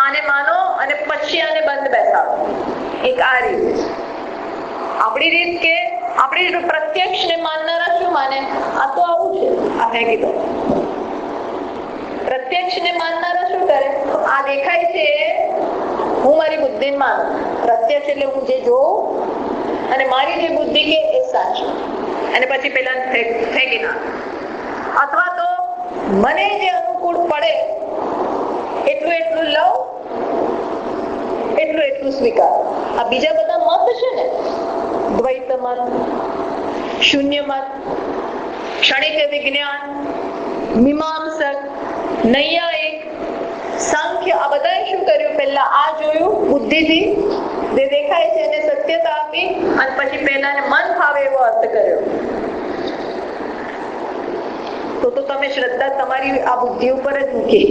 A: આને માનો અને પછી આને બંધ બેસાડો. એક આ રીત છે. આપણી રીત કે આપણી પ્રત્યક્ષ ને માનનારા શું માને? આ તો આવું છે, આ ફેંકી દો. પ્રત્યક્ષ ને માનનારા શું કરે? આ દેખાય છે, હું મારી બુદ્ધિ માનું. પ્રત્યક્ષ એટલે હું જે જોઉં અને મારી જે બુદ્ધિ કે એ સાચું, અને પછી પેલા ફેંકી નાખ. અથવા તો મને જે અનુકૂળ પડે એટલું લઉં, એટલું સ્વીકાર. આ બીજા બધા મત છે ને, દ્વૈત મત, શૂન્ય મત, ક્ષણિક વિજ્ઞાન, મીમાંસક, નૈયાયિક, સાંખ્ય, આ બધાએ શું કર્યું? પહેલા આ જોયું, બુદ્ધિથી જે દેખાય છે એને સત્યતા આપી, અને પછી પહેલાને મન ફાવે એવો અર્થ કર્યો. તો તમે શ્રદ્ધા તમારી આ બુદ્ધિ ઉપર જ મૂકી.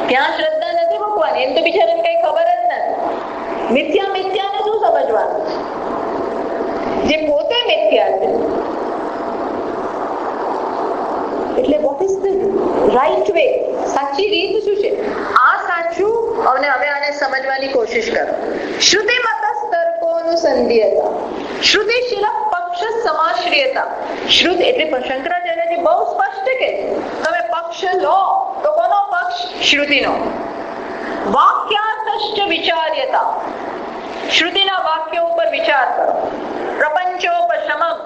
A: ત્યાં શ્રદ્ધા નથી મૂકવાની, એમ તો બિચારાને કઈ ખબર જ નથી. મિથ્યાને શું સમજવાનું? જે પોતે મિથ્યા છે. એટલે what is the right way? સાચી રીત શું છે? આ સાચું. અને હવે આને સમજવાની કોશિશ કરો. શ્રુતિ મતસ્તર્કોનુસંધીયતા, શ્રુતિશીલ પક્ષ સમાશ્રિયતા. શ્રુતિ એટલે શંકરાચાર્યજી બહુ સ્પષ્ટ કે તમે પક્ષ લો તો કોનો પક્ષ? શ્રુતિનો. વાક્યાર્થશ્ચ વિચાર્યતા, શ્રુતિના વાક્યો ઉપર વિચાર કરો. પ્રપંચોપશમમ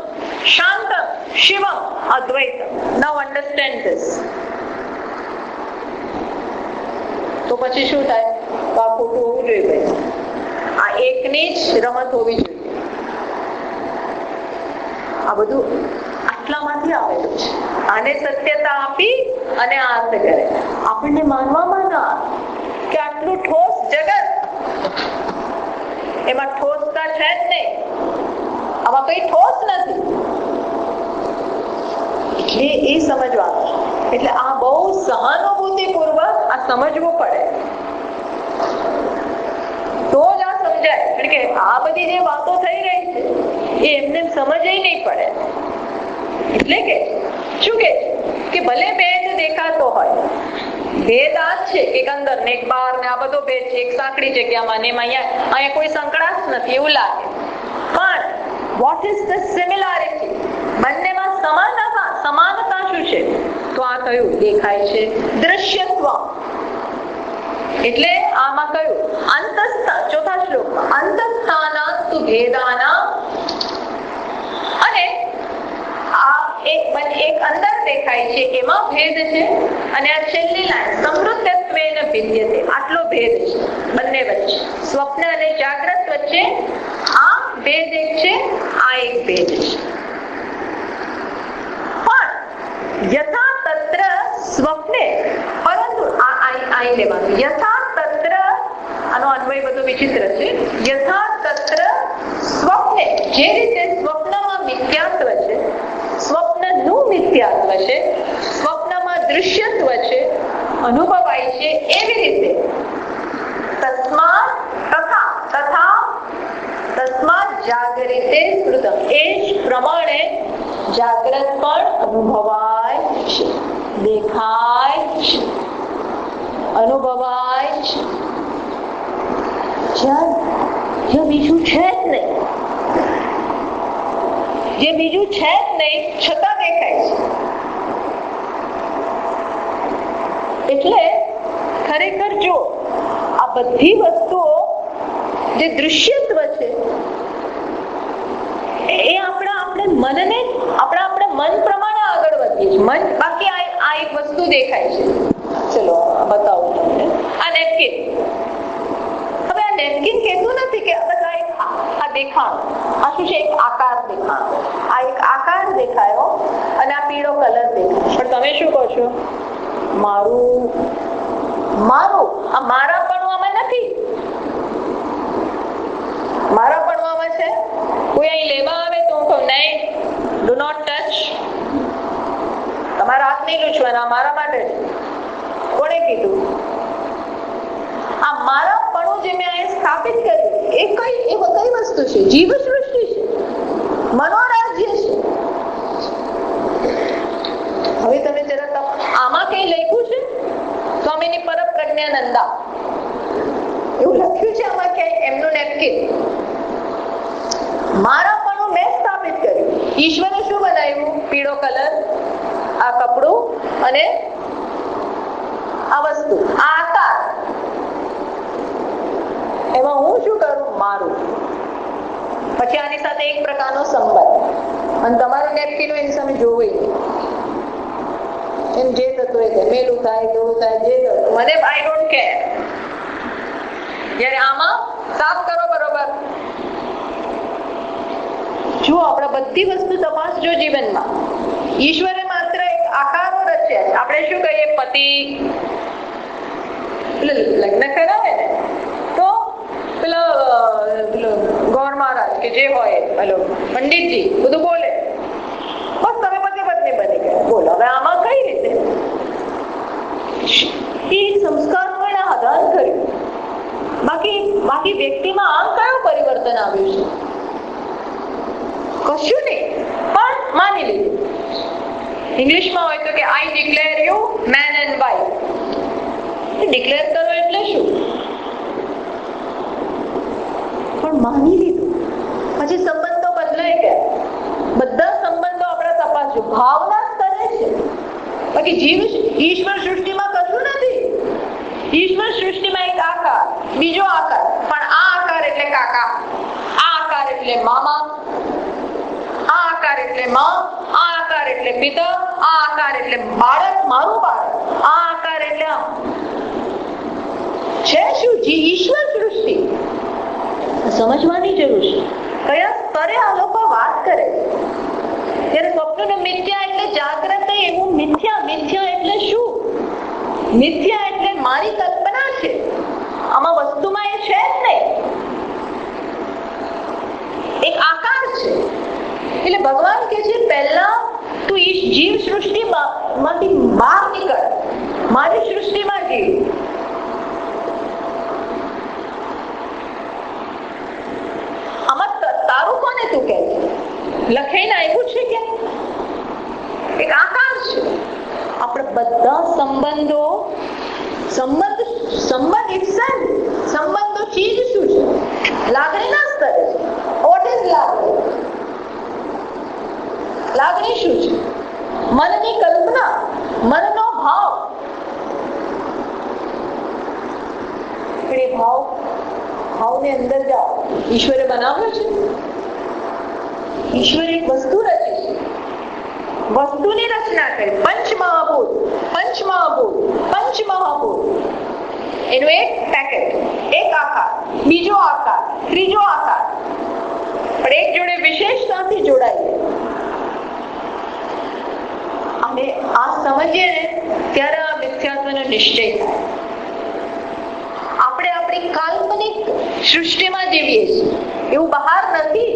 A: શાંતમ શિવમ અદ્વૈતમ. નાઉ અન્ડરસ્ટેન્ડ ધીસ. તો પછી શું થાય? તો આ ખોટું હોવું જોઈએ ભાઈ. આ એકની જ રમત હોવી જોઈએ. આ બધું આટલામાંથી આવેલું છે. આને સત્યતા આપી અને આ અર્થ કરે. આપણને માનવામાં ના કે આટલું ઠોસ જગત, એમાં ઠોસતા છે જ નહીં, આમાં કઈ ઠોસ નથી, એટલે એ સમજવાનું છે. એટલે આ બહુ સહાનુભૂતિપૂર્વક આ સમજવું પડે, તો જ આ સમજાય. કારણ કે આ બધી જે વાતો થઈ રહી છે એ એમને સમજાય નહીં પડે. એટલે કે શું કે ભલે ભેદ દેખાતો હોય, ભેદ આ જ છે એક અંદર ને એક બહાર ને આ બધો ભેદ છે, એક સાંકડી જગ્યામાં ને એમાં અહીંયા કોઈ સંકળાશ નથી એવું લાગે, પણ વોટ ઇઝ ધ સિમિલારિટી? બંનેમાં સમાનતા શું છે? તો આ કયું દેખાય છે? દૃશ્યત્વ. એટલે આમાં કયું અંતસ્થા, ચોથા શ્લોકમાં અંતસ્થાના તુ ભેદાના, અને આ એક અંદર દેખાય છે એમાં ભેદ છે, અને આ છેલ્લી લાઈન સમૃદ્ધત્વેન ભિદ્યતે, આટલો ભેદ છે બંને વચ્ચે, સ્વપ્ન અને જાગ્રત વચ્ચે આ ભેદ એક છે, આ એક ભેદ છે. પણ યથા તત્ર સ્વપ્ને, પરંતુ અહીં લેવાનું યથા તત્ર, આનો અન્વય બધો વિચિત્ર છે. યથા તત્ર સ્વપ્ને, જે રીતે સ્વપ્નમાં મિથ્યાત્વ છે, સ્વપ્નનું મિથ્યાત્વ છે, સ્વપ્નમાં દૃશ્યત્વ છે, અનુભવાય છે, એવી રીતે તસ્માત જાગરિતે સ્મૃતમ, એ જ પ્રમાણે જાગ્રત પણ અનુભવાય છે, દેખાય છે, અનુભવાય છે. જ્યાં બીજું છે જ નહીં, જે બીજું છે જ નહીં છતાં દેખાય છે. એટલે ખરેખર જો આ બધી વસ્તુઓ જે દૃશ્યત્વ છે એ આપણે મનને આપણે મન પ્રમાણે આગળ વધીએ છીએ. મન બાકી આ એક વસ્તુ દેખાય છે, ચલો બતાવું તમને. આ નેપકિન, હવે આ નેપકિન કહેતું નથી કે બધા આ દેખાણ, આ શું છે? એક આકાર દેખાણ, આ એક આકાર દેખાયો અને આ પીળો કલર દેખાય. પણ તમે શું કહો છો? મારું આ મારાપણું આમાં નથી, મારાપણું આમાં છે. કોઈ અહીં લેવા આવે તો હું કહું નહીં, ડુ નોટ ટચ, તમારા હાથ નહીં લૂછવાના, મારા માટે છે. કોણે કીધું? આ મારાપણું જે મેં અહીં સ્થાપિત કર્યું એ કઈ વસ્તુ છે? જીવ સૃષ્ટિ છે, મનોરાજ્ય છે. હવે તમે જરા આમાં કઈ લખ્યું છે? સ્વામીની પરમ પ્રજ્ઞાનંદા એવું લખ્યું છે આમાં ક્યાંય? એમનું નેપકિન મારાપણું મેં સ્થાપિત કર્યું. ઈશ્વરે શું બનાવ્યું? પીળો કલર, આ કપડું અને આ વસ્તુ, આ આકાર. એમાં હું શું કરું? મારું. પછી આની સાથે એક પ્રકારનો સંબંધ, અને તમારું નેપકિન એની સામે જોવું એમ જે થતું હોય મેલું થાય, કેવું થાય, જે મને આઈ ડોન્ટ કેર. જ્યારે આમાં સાફ કરો બરોબર. જો આપણે બધી વસ્તુ તપાસજો જીવનમાં, ઈશ્વરે માત્ર એક આકારો રચ્યા છે. આપણે શું કહીએ? પતિ લગ્ન કરાવે ને તો પેલો ગૌર મહારાજ કે જે હોય પેલો પંડિતજી બધું બોલે, બસ તમે પતિ પત્ની બની ગયા. બોલો હવે આમાં કઈ રીતે? એ સંસ્કારોને આધાર કર્યું. બાકી વ્યક્તિમાં આમ કયું પરિવર્તન આવ્યું છે? કશું નહીં, પણ માની લીધું. ઇંગ્લિશમાં હોય તો કે I declare you man and wife. Declare કરો એટલે શું? પણ માની લીધું. પછી સંબંધો બદલાઈ ગયા. બધા સંબંધો આપણે તપાસજો, ભાવના સ્તરે છે. બાકી ઈશ્વર સૃષ્ટિમાં કશું નથી. ઈશ્વર સૃષ્ટિમાં એક આકાર, બીજો આકાર, પણ આ આકાર એટલે કાકા, આ આકાર એટલે મામા, આ આકાર એટલે માં, આ આકાર એટલે પિતા, આ આકાર એટલે બાળક, મારું બાળક, આ આકાર એટલે છે શું? ઈશ્વર સૃષ્ટિ સમજવાની જરૂર છે. કયા સ્તરે આ લોકો વાત કરે? ત્યારે સ્વપ્નનું મિથ્યા એટલે જાગ્રત એવું મિથ્યા. મિથ્યા એટલે શું? મિથ્યા એટલે મારી કલ્પના છે, આમાં વસ્તુમાં એ છે જ નહીં, એક આકાર છે. એટલે ભગવાન કે છે પહેલા તું જીવ સૃષ્ટિ માંથી બહાર નીકળ, મારી સૃષ્ટિમાં જીવ. આમાં તારું કોને તું કે લખાઈને આપ્યું છે કે એક આકાર છે. આપણે બધા સંબંધો, સંબંધ itself, સંબંધો ચીજ શું છે? લાગણીના સ્તરે છે. વોટ ઇઝ લાગણી? લાગણી શું છે? મનની કલ્પના, મનનો ભાવ. એ ભાવની અંદર જાઓ. ઈશ્વરે બનાવ્યો છે. ઈશ્વરે એક વસ્તુ રચી છે, વસ્તુની રચના કરી. પંચમહાભૂત એનું એક પેકેટ, એક આકાર, બીજો આકાર, ત્રીજો આકાર, પણ એક જોડે વિશેષતાથી જોડાઈએ. અને આ સમજીએ ને ત્યારે આ મિથ્યાત્વનો નિશ્ચય થાય. આપણે આપણી કાલ્પનિક સૃષ્ટિમાં જીવીએ છીએ, એવું બહાર નથી.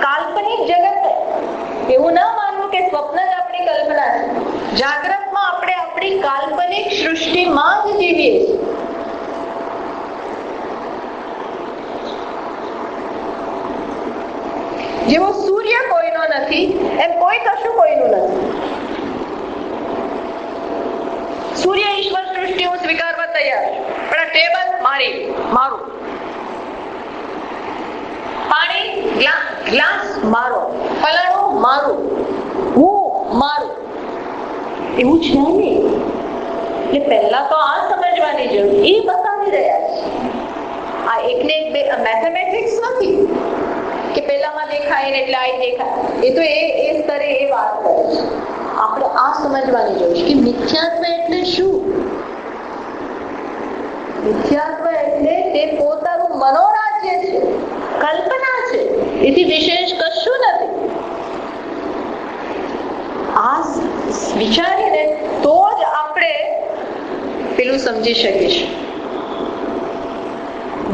A: કાલ્પનિક જગત, એવું ના માનવું કે સ્વપ્ન જ આપણી કલ્પના છે. જાગ્રતમાં આપણે આપણી કાલ્પનિક સૃષ્ટિમાં જ જીવીએ છીએ. જેવો સૂર્ય કોઈનો નથી એમ કોઈ કશું કોઈનું નથી. સૂર્ય ઈશ્વર સૃષ્ટિ હું સ્વીકારવા તૈયાર છું, પણ આ ટેબલ મારું, પાણી ગ્લાસ મારો, ફલાણું મારું, હું મારું, એવું છે નહીં. એટલે પહેલા તો આ સમજવાની જરૂર, એ બતાવી રહ્યા છે. આ એકને એક બે મેથેમેટિક્સ નથી કે પેલામાં દેખાય ને એટલે આ દેખાય. એ તો એ સ્તરે એ વાત કરે છે. આપણે આ સમજવાની જરૂર છે કે મિથ્યાત્વ એટલે શું? મિથ્યાત્વ એટલે તે પોતાનું મનોરાજ્ય છે, કલ્પના છે, એથી વિશેષ કશું નથી. આ વિચારીને તો જ આપણે પેલું સમજી શકીશું,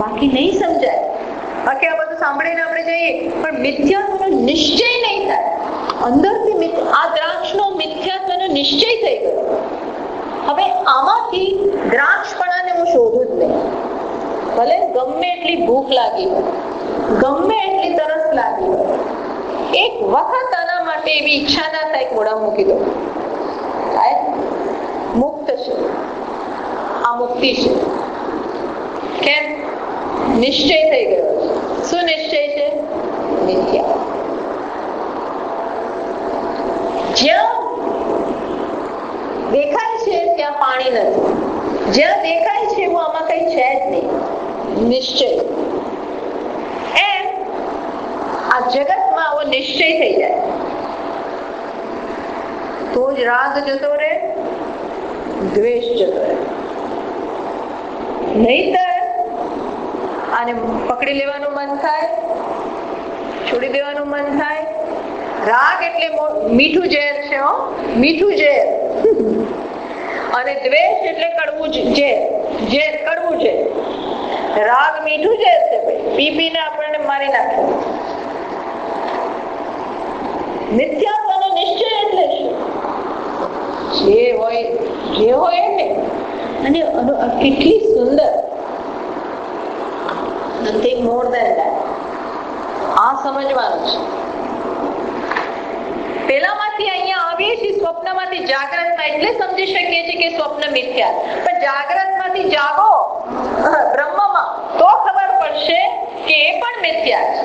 A: બાકી નહીં સમજાય. બાકી આ બધું સાંભળીને આપણે જઈએ પણ મિથ્યાત્વનો નિશ્ચય નહીં થાય. અંદરથી આ દ્રાક્ષનો મિથ્યાત્વનો નિશ્ચય થઈ ગયો. હવે આમાંથી દ્રાક્ષપણાને હું શોધું જ નહીં. ભલે ગમે એટલી ભૂખ લાગી હોય, ગમે એટલી તરસ લાગી હોય, એક વખત આના માટે એવી ઈચ્છા ના થાય મોઢા મૂકી દો. મુક્ત છે, આ મુક્તિ છે. કેમ? નિશ્ચય થઈ ગયો છે. શું નિશ્ચય છે? મિથ્યા. જ્યાં દેખાય છે ત્યાં પાણી નથી, જ્યાં દેખાય છે એવું આમાં કઈ છે જ નહીં. નિશ્ચય. એમ આ જગતમાં આવો નિશ્ચય થઈ જાય તો જ રાગ જતો રહે, દ્વેષ જતો રહે. નહીતર આને પકડી લેવાનું મન થાય, છોડી દેવાનું મન થાય. રાગ એટલે મીઠું ઝેર છે, મીઠું ઝેર. અને દ્વેષ એટલે કડવું ઝેર, કડવું ઝેર. રાગ મીઠું ઝેર છે, પી પીને આપણને મારી નાખે. મિથ્યાત્વનો નિશ્ચય એટલે શું? જે હોય એને. અને કેટલી સુંદર, nothing more than that. આ સમજવાનું છે. પેલામાંથી અહીંયા આવીએ છીએ સ્વપ્નમાંથી જાગ્રતમાં, એટલે સમજી શકીએ છીએ કે સ્વપ્ન મિથ્યા. પણ જાગ્રતમાંથી જાગો બ્રહ્મમાં તો ખબર પડશે કે એ પણ મિથ્યા છે.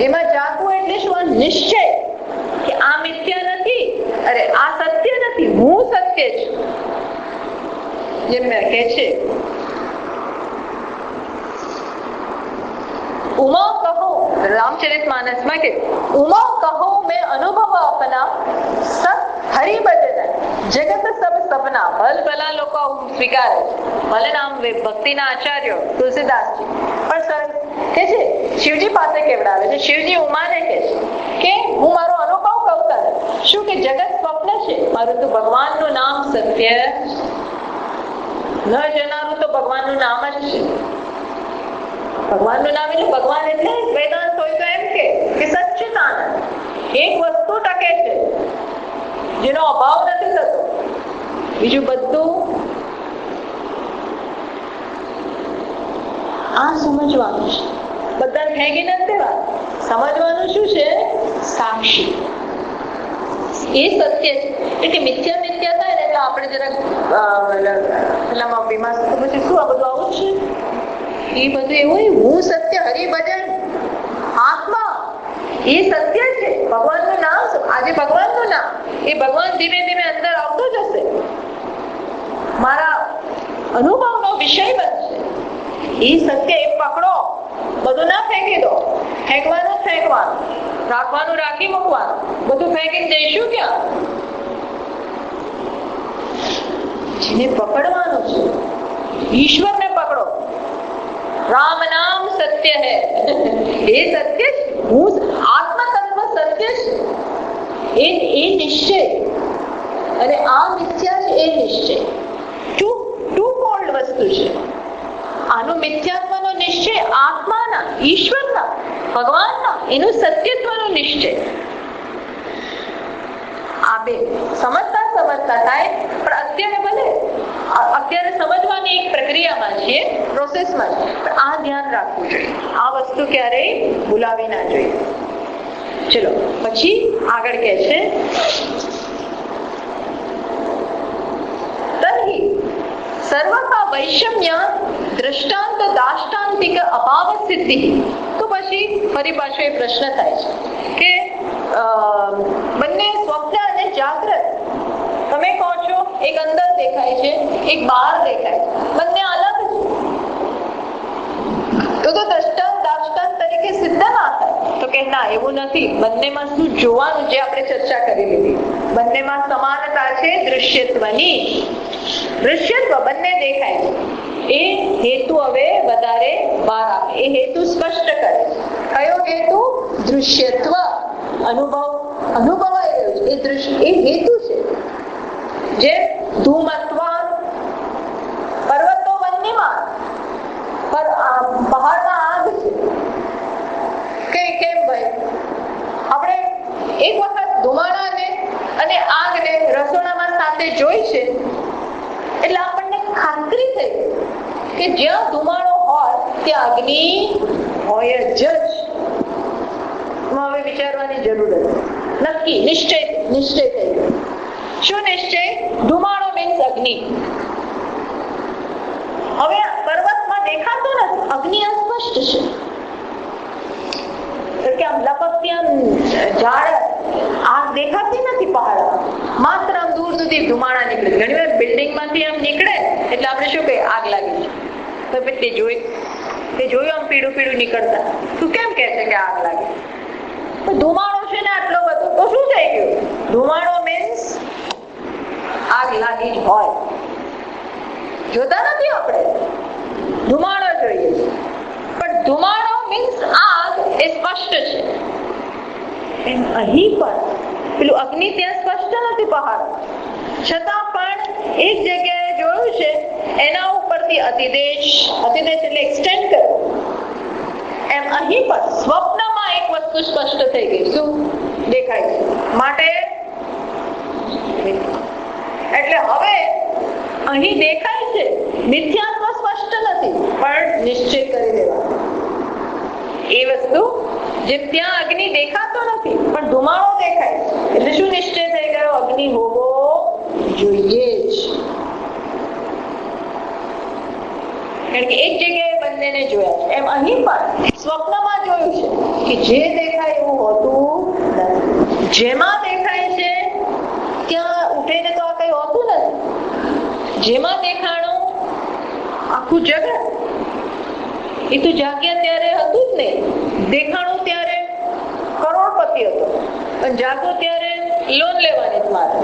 A: એમાં જાગવું એટલે શું? નિશ્ચય કે આ મિથ્યા નથી, અરે આ સત્ય નથી, હું સત્ય છું. જેમ કે છે उमा कहो, रामचरितमानस में के उमा कहो मैं अनुभव अपना सत हरि भजन જગત સબ સપના, ભલભલા લોકો સ્વીકારે ભલે નામ ભક્તિના આચાર્યો તુલસીદાસજી પણ સર કે છે શિવજી પાસે કેવડાવે છે. શિવજી ઉમાને કે છે કે હું મારો અનુભવ કહું તને શું કે જગત સ્વપ્ન છે, પરંતુ ભગવાનનું નામ સત્ય ન જનારું તો ભગવાનનું નામ જ છે. ભગવાનનું નામ એટલે ભગવાન એટલે વેદાંત હોય તો એમ કે સચ્ચિદાનંદ, એક વસ્તુ ટકે છે જેનો અભાવ નથી થતો, બીજું બધું આ સમજવાનું છે. બધાને ફેંકી નથી દેવા, સમજવાનું શું છે? સાક્ષી એ સત્ય છે. એટલે મિથ્યા મિથ્યા થાય ને એટલે આપણે જરાક પેલામાં બીમાર પછી શું આ બધું આવું છે? એ બધું એવું હું સત્ય હરિભજન આત્મા એ સત્ય છે. ભગવાનનું નામ, આજે ભગવાનનું નામ એ ભગવાન ધીમે ધીમે અંદર આવતો જશે, મારા અનુભવનો વિષય બનશે. એ સત્ય એ પકડો, બધું ના ફેંકી દો. ફેંકવાનું ફેંકવાનું, રાખવાનું રાખી મૂકવાનું, બધું ફેંકીને જઈશું ક્યાં? જેને પકડવાનું છે ઈશ્વરને પકડો. રામ નામ સત્ય હૈ, એ સત્ય છે. હું આત્મ તત્વ સત્ય છે, એ નિશ્ચય અને આ મિથ્યા છે એ નિશ્ચય. ટુ ફોલ્ડ વસ્તુ છે. આનો મિથ્યાત્વનો નિશ્ચય આત્માના, ઈશ્વરના, ભગવાનના, એનું સત્યત્વનો નિશ્ચય. આ બે સમજતા થાય, પણ અત્યારે સમજવાની એક પ્રક્રિયામાં છીએ, પ્રોસેસમાં છે. પણ આ ધ્યાન રાખવું જોઈએ, આ વસ્તુ ક્યારેય ભૂલાવી ના જોઈએ. ચલો પછી આગળ કહે છે તર્હિ સર્વકા વૈષમ્ય દ્રષ્ટાંત દાષ્ટાંતિક અભાવ સિદ્ધિ. તો પછી ફરી પાછો એ પ્રશ્ન થાય છે કે બંને સ્વપ્ન અને જાગ્રત તમે કહો છો એક અંદર દેખાય છે એક બહાર દેખાય છે, બંને અલગ છે, તો દ્રષ્ટાંત દાષ્ટાંત તરીકે સિદ્ધ ના થાય. તો કે ના, એવું નથી. બંનેમાં શું જોવાનું, જે આપણે ચર્ચા કરી લીધી, બંનેમાં સમાનતા છે દૃશ્યત્વની. દૃશ્યત્વ બંને દેખાય છે, એ હેતુ હવે વધારે બહાર આવે, એ હેતુ સ્પષ્ટ કરે. કયો હેતુ? દૃશ્યત્વ. અનુભવાઈ રહ્યું છે એ દૃશ્ય, એ હેતુ છે. જે ધૂમત્વાન પર્વતો વન્યમાન, પર પહાડમાં આગ છે. કેમ ભાઈ? આપણે એક વખત ધુમાડાને અને આગને રસોડામાં સાથે જોઈ છે એટલે આપણને ખાતરી થઈ કે જ્યાં ધુમાડો હોય ત્યાં અગ્નિ હોય જ. હવે વિચારવાની જરૂર નથી, નક્કી નિશ્ચય થઈ ગયો. શું નિશ્ચય? ધુમાડો મીન્સ અગ્નિ. હવે પર્વતમાં દેખાતો નથી, અગ્નિ અસ્પષ્ટ છે કે આમ લપકતી આમ ઝાડ આગ દેખાતી નથી પહાડમાં, માત્ર આમ દૂર સુધી ધુમાડા નીકળે. ઘણી વાર બિલ્ડિંગ માંથી આમ નીકળે એટલે આપણે શું કહીએ, આગ લાગી છે. તે જોયું આમ પીળું નીકળતા, તું કેમ કે છે કે આગ લાગે? ધુમાડો છે ને આટલો બધો, તો શું થઈ ગયું? ધુમાડો મીન્સ આગ લાગી જ હોય. જોતા નથી આપણે, ધુમાડો જોઈએ છે, પણ ધુમાડો મીન્સ આગ એ સ્પષ્ટ છે. એમ અહીં પણ પેલું અગ્નિ ત્યાં સ્પષ્ટ નથી પહાડ, છતાં પણ એક જગ્યાએ જોયું છે એના ઉપરથી અતિદેશ એટલે એક્સટેન્ડ કરે. એમ અહીં પણ સ્વપ્નમાં એક વસ્તુ સ્પષ્ટ થઈ ગઈ. શું દેખાય છે? માટે એટલે હવે અહીં દેખાય છે, મિથ્યાત્વ સ્પષ્ટ નથી, પણ નિશ્ચય કરી દેવા. એ વસ્તુ જેમ ત્યાં અગ્નિ દેખાતો નથી પણ ધુમાડો દેખાય એટલે શું નિશ્ચય થઈ ગયો? અગ્નિ હોવો જોઈએ જ. કારણ કે એક જગ્યાએ બંનેને જોયા છે. એમ અહીં પણ સ્વપ્નમાં જોયું છે કે જે દેખાય એવું હોતું નથી. જેમાં દેખાય છે ત્યાં ઉઠીને તો આ કઈ હોતું નથી. જેમાં દેખાણું આખું જગત, એ તો જાગ્યા ત્યારે હતું જ નહીં. દેખાણું ત્યારે કરોડપતિ હતો, પણ જાગો ત્યારે લોન લેવાની જ મારે,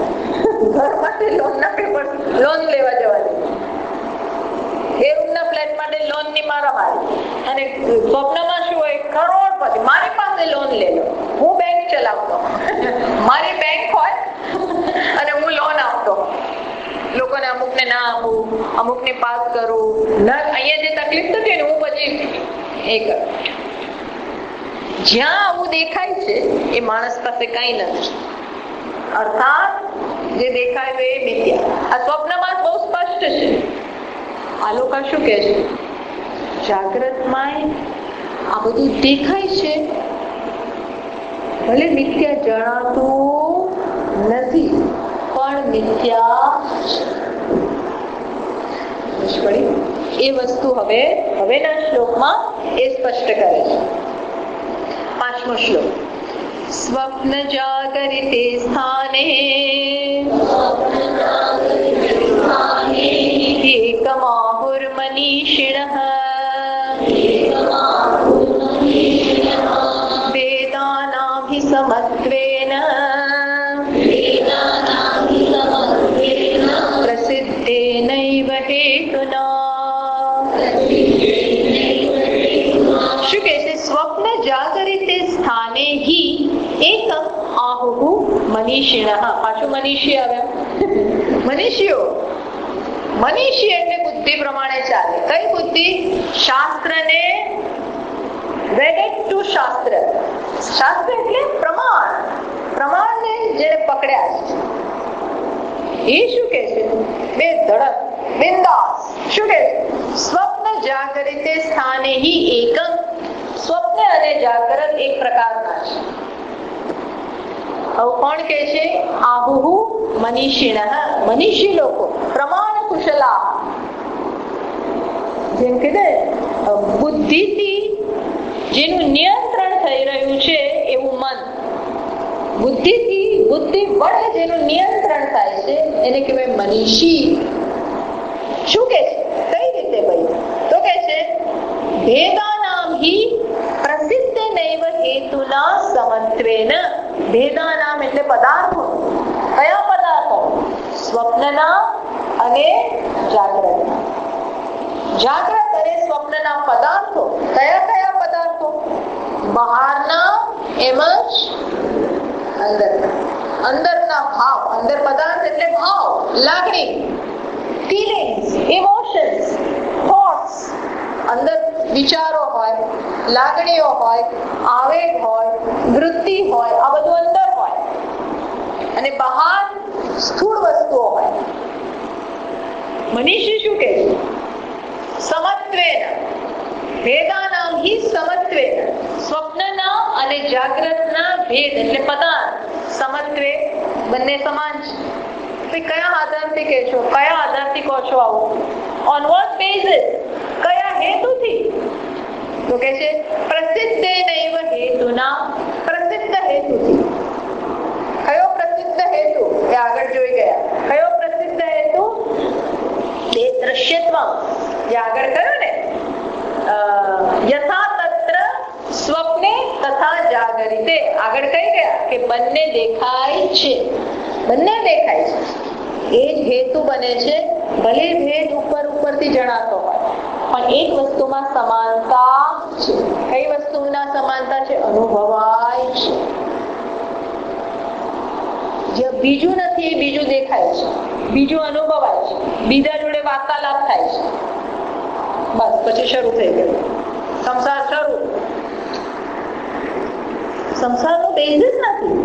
A: ઘર માટે લોનના પેપર, લોન લેવા જવાની, બે રૂમના ફ્લેટ માટે લોન ની મારામારી. અને સ્વપ્નમાં શું હોય, કરોડપતિ, મારી પાસે લોન લે લો, હું બેંક ચલાવતો, મારી બેંક હોય અને હું લોન આપતો, લોકોને અમુકને ના આપું, અમુકને પાસ કરું, અહીંયા જે તકલીફ થતી ને હું પછી એ કરું. જ્યાં આવું દેખાય છે એ માણસ પાસે કઈ નથી, અર્થાત જે દેખાય એ મિથ્યા. આ સ્વપ્નમાં બહુ સ્પષ્ટ છે. આ લોકો શું કે છે, જાગ્રતમાં આ બધું દેખાય છે, ભલે મિથ્યા જણાતું નથી પણ મિથ્યા એ વસ્તુ હવેના શ્લોકમાં એ સ્પષ્ટ કરે છે. 5મો શ્લોક. સ્વપ્ન જાગરિતે સ્થાને એકમાહુર્મનીષિણઃ વેદાનાભિસમત્વેન પ્રસિદ્ધેનૈવ હેતુના. શું કહે છે? સ્વપ્ન જાગરિતે સ્થાને હિ એકમ આહુહુ મનીષિણઃ. પાછું મનીષી આવ્યા. મનીષીઓ, મનીષી એટલે બુદ્ધિ પ્રમાણે ચાલે. કઈ બુદ્ધિ? શાસ્ત્રને વેડેડ ટુ શાસ્ત્ર. શાસ્ત્ર એટલે પ્રમાણ, પ્રમાણને જેને પકડ્યા છે એ શું કે છે? બે ધડક, બિંદાસ. શું કે? સ્વપ્ન જાગરિતે સ્થાને હિ એકમ. સ્વપ્ન અને જાગૃત એક પ્રકારના છે. હવે કોણ કે છે? આહુહુ મનીષિણઃ. મનીષી લોકો, પ્રમાણ કુશલા. જેમ કે બુદ્ધિથી જેનું નિયંત્રણ થઈ રહ્યું છે એવું મન, બુદ્ધિથી બુદ્ધિ વડે જેનું નિયંત્રણ થાય છે એને કહેવાય મનીષી. શું કે છે? કઈ રીતે ભાઈ? તો કે છે ભેદાનામ હિ પ્રસિદ્ધ નૈવ હેતુના સમત્વેન. ભેદાનામ એટલે પદાર્થો. કયા પદાર્થો? સ્વપ્નના અને જાગ્રતના. જાગ્રત અને સ્વપ્નના પદાર્થો કયા કયા પદાર્થો? બહારના એમજ અંદરના. અંદરના ભાવ, અંદર પદાર્થ એટલે ભાવ, લાગણી, ફીલિંગ્સ, ઇમોશન્સ, થોટ્સ. અંદર વિચારો હોય, લાગણીઓ હોય, આવેગ હોય, વૃત્તિ હોય, આ બધું અંદર હોય. અને બહાર સ્થૂળ વસ્તુઓ હોય. મનીષી શું કે છે? સમત્વેન. ભેદાનામ હિ સમત્વેન. સ્વપ્નના અને જાગ્રતના ભેદ એટલે પદાર્થ સમત્વે, બંને સમાન છે. કયા આધારથી કહે છો? કયા આધારથી કહો છો આવું? On vote basis? કયા હેતુથી? તો કે છે પ્રસિદ્ધેનૈવ હેતુના. પ્રસિદ્ધ હેતુથી. કયો પ્રસિદ્ધ હેતુ? એ આગળ જોઈ ગયા. કયો પ્રસિદ્ધ હેતુ? તે દ્રશ્યત્વ. જે આગળ કહ્યું ને, યથા તત્ર સ્વપ્ને તથા જાગરિતે. આગળ કહી ગયા કે બંને દેખાય છે, બંને દેખાય છે. એ જ હેતુ બને છે. ભલે ભેદ ઉપરથી જણાતો હોય પણ એક વસ્તુમાં સમાનતા છે. કઈ વસ્તુના સમાનતા છે? અનુભવાય છે. જે બીજું નથી એ બીજું દેખાય છે, બીજું અનુભવાય છે, બીજા જોડે વાર્તાલાપ થાય છે. બસ પછી શરૂ થઈ ગયું સંસાર. શરૂ. સંસારનો બેઝિસ નથી.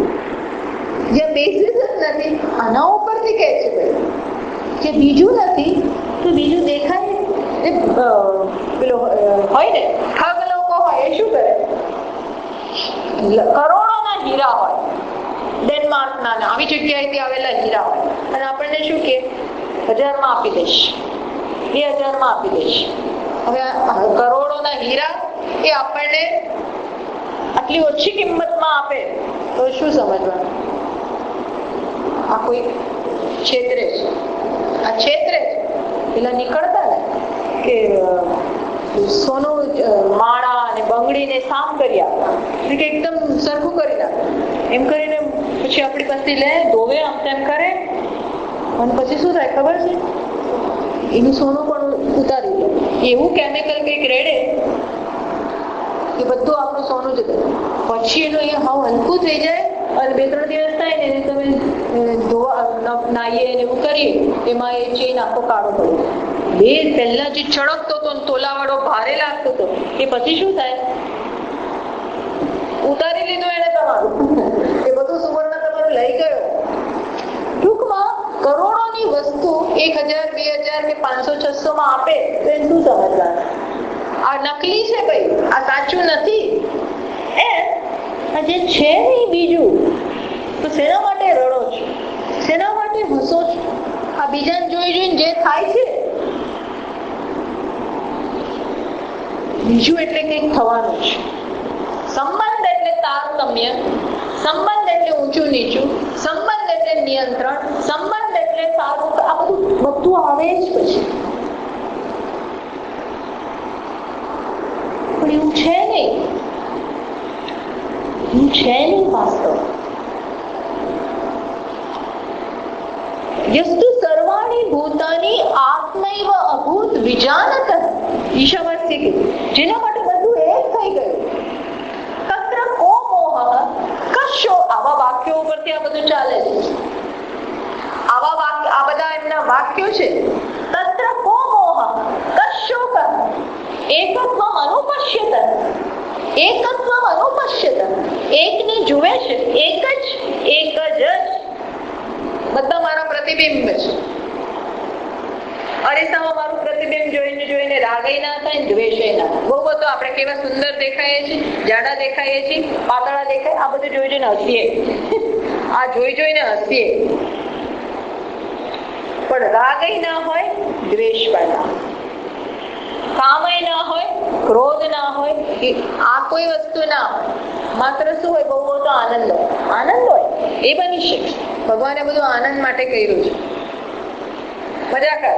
A: જે બેઝિસ જ નથી આના ઉપરથી કહે છે ભાઈ કે બીજું નથી તો બીજું દેખાય. પેલો હોય ને ઠગ લોકો હોય, એ શું કરે? કરોડોના હીરા હોય, ડેનમાર્કના આવી જગ્યાએથી આવેલા હીરા હોય, અને આપણને શું કે 1000 આપી દઈશ, 2000 આપી દઈશ. હવે કરોડોના હીરા એ આપણને આટલી ઓછી કિંમતમાં આપે તો શું સમજવાનું? આ કોઈ છેતરે છે. આ છેતરે છે. પેલા નીકળતા ને કે સોનું માળા અને બંગડીને સામ કરી આપે, એકદમ સરખું કરી નાખે. એમ કરીને પછી આપણી પછી લે ધોવે આમ તેમ કરે અને પછી શું થાય ખબર છે, એનું સોનું પણ ઉતારી દે. એવું કેમિકલ કંઈક રેડે કે બધું આપણું સોનું જ પછી એનું અહીંયા હાવ હલકું થઈ જાય અને 2-3 દિવસ થાય ને તમે નાહીએ ને એવું કરીએ એમાં એ ચેન આખો કાળો પડે. પહેલા જે ચળકતો હતો તોલાવાળો ભારે લાગતો હતો એ પછી શું થાય, ઉતારી લીધું એને તમારું, એ બધું સુવર્ણ તમારું લઈ ગયો. ટૂંકમાં કરોડોની વસ્તુ 1000, 2000 કે 500-600 માં આપે તો એ શું સમજવાનું, આ નકલી છે ભાઈ, આ સાચું નથી. જે છે નહીં બીજું, તો શેના માટે રડો છો, શેના માટે હસો છો? આ બીજાને જોઈ જોઈને જે થાય છે, બીજું એટલે કંઈક થવાનું છે. સંબંધ એટલે તારતમ્ય, સંબંધ એટલે ઊંચું નીચું, સંબંધ એટલે નિયંત્રણ, સંબંધ એટલે સારું, આ બધું આવે જ પછી. પણ એવું છે નહીં, એવું છે નહીં વાસ્તવ. યસ્તુ સર્વાણી ભૂતાની આત્મૈવ અભૂત વિજાનત, ઈશાવાસ્ય કીધું, જેના માટે બધું એક થઈ ગયું. તત્ર કો મોહ કશો, આવા વાક્યો ઉપરથી આ બધું ચાલે છે. આવા વાક્ય, આ બધા એમના વાક્યો છે. તત્ર કો મોહ કશો એકત્વમ અનુપશ્યત, એકત્વમ અનુપશ્યત, એકને જુએ છે, એક જ બધા મારા પ્રતિબિંબ છે. અરીસામાં મારું પ્રતિબિંબ જોઈને જોઈને રાગય ના થાય, દ્વેષય ના થાય. બહુ બધું આપણે કેવા સુંદર દેખાઈએ છીએ, જાડા દેખાઈએ છીએ, પાતળા દેખાય, આ બધું જોઈ જોઈને હસીએ, આ જોઈ જોઈને હસીએ. પણ રાગય ના હોય, દ્વેષ પણ ના હોય, કામય ના હોય, ક્રોધ ના હોય, આ કોઈ વસ્તુ ના હોય. માત્ર શું હોય, બહુ બધો આનંદ હોય. આનંદ હોય એ બની શકે. ભગવાને બધું આનંદ માટે કર્યું છે. મજા કર,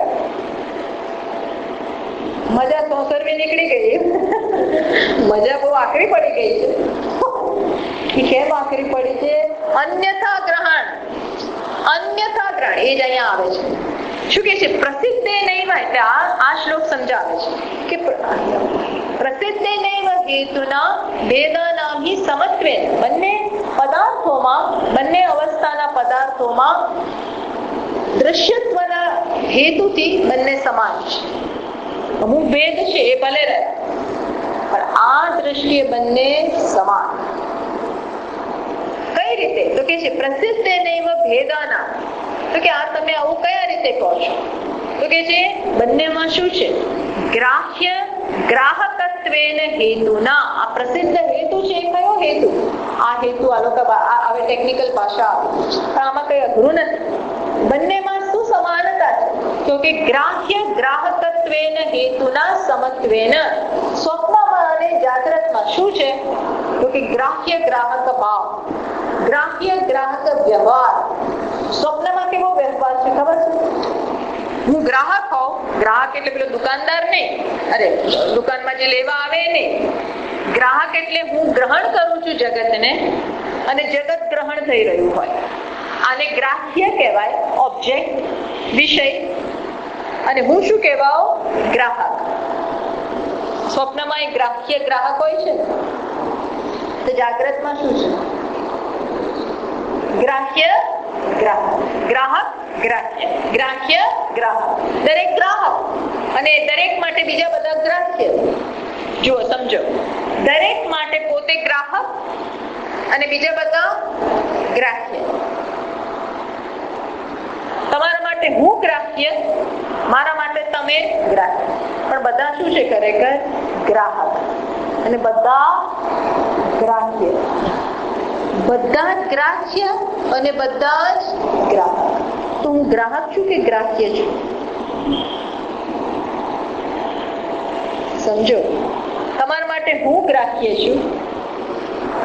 A: મજા સોસરવી નીકળી ગઈ, મજા બહુ આકરી પડી ગઈ છે. કેમ આકરી પડી છે? અન્યથા ગ્રહણ, અન્યથા ગ્રહણ એ જ અહીંયા આવે છે. શું કે છે? પ્રસિદ્ધ નહીં હોય. એટલે આ શ્લોક સમજાવે છે કે પ્રસિદ્ધ નહીં હેતુના ભેદાનાહી સમત્વે, બંને પદાર્થોમાં, બંને અવસ્થાના પદાર્થોમાં દ્રશ્યત્વના હેતુથી બંને સમાન છે. અમુક ભેદ છે એ ભલે રહે, પણ આ દ્રષ્ટિએ બંને સમાન. કઈ રીતે? તો કે છે પ્રસિદ્ધ નૈવ ભેદાના. તો કે આ તમે આવું કયા રીતે કહો છો? તો કે છે બંનેમાં શું છે? ગ્રાહ્ય ગ્રાહકત્વેન હેતુના. આ પ્રસિદ્ધ હેતુ છે એ કયો હેતુ? આ હેતુ આ લોકો હવે ટેકનિકલ ભાષા આવે, પણ આમાં કઈ અઘરું નથી. બંનેમાં શું સમાનતા છે? તો કે ગ્રાહ્ય ગ્રાહકત્વેન હેતુના સમત્વેન. સ્વપ્નમાં અને જાગ્રતમાં શું છે? તો કે ગ્રાહ્ય ગ્રાહક ભાવ, ગ્રાહ્ય ગ્રાહક વ્યવહાર. સ્વપ્નમાં કેવો વ્યવહાર છે ખબર છે? હું ગ્રાહક હોઉં, ગ્રાહક એટલે પેલો દુકાનદાર નહીં, અરે દુકાનમાં જે લેવા આવે નહીં. ગ્રાહક એટલે હું ગ્રહણ કરું છું જગતને, અને જગત ગ્રહણ થઈ રહ્યું હોય. આને ગ્રાહ્ય કહેવાય, ઓબ્જેક્ટ, વિષય. અને હું શું કહેવાઉં? ગ્રાહક. સ્વપ્નમાં એક ગ્રાહ્ય ગ્રાહક હોય છે, તો જાગ્રતમાં શું છે? ગ્રાહ્ય ગ્રાહક, ગ્રાહક ગ્રાહ્ય, ગ્રાહ્ય ગ્રાહક. દરેક ગ્રાહક અને દરેક માટે બીજા બધા ગ્રાહ્ય. જુઓ, સમજો, દરેક માટે પોતે ગ્રાહક અને બીજા બધા ગ્રાહ્ય. તમારા માટે હું ગ્રાહ્ય, મારા માટે તમે ગ્રાહ્ય. પણ બધા શું છે ખરેખર? ગ્રાહક. અને બધા ગ્રાહ્ય, બધા જ ગ્રાહ્ય અને બધા જ ગ્રાહક. તો હું ગ્રાહક છું કે ગ્રાહ્ય છું? સમજો, તમારા માટે હું ગ્રાહ્ય છું,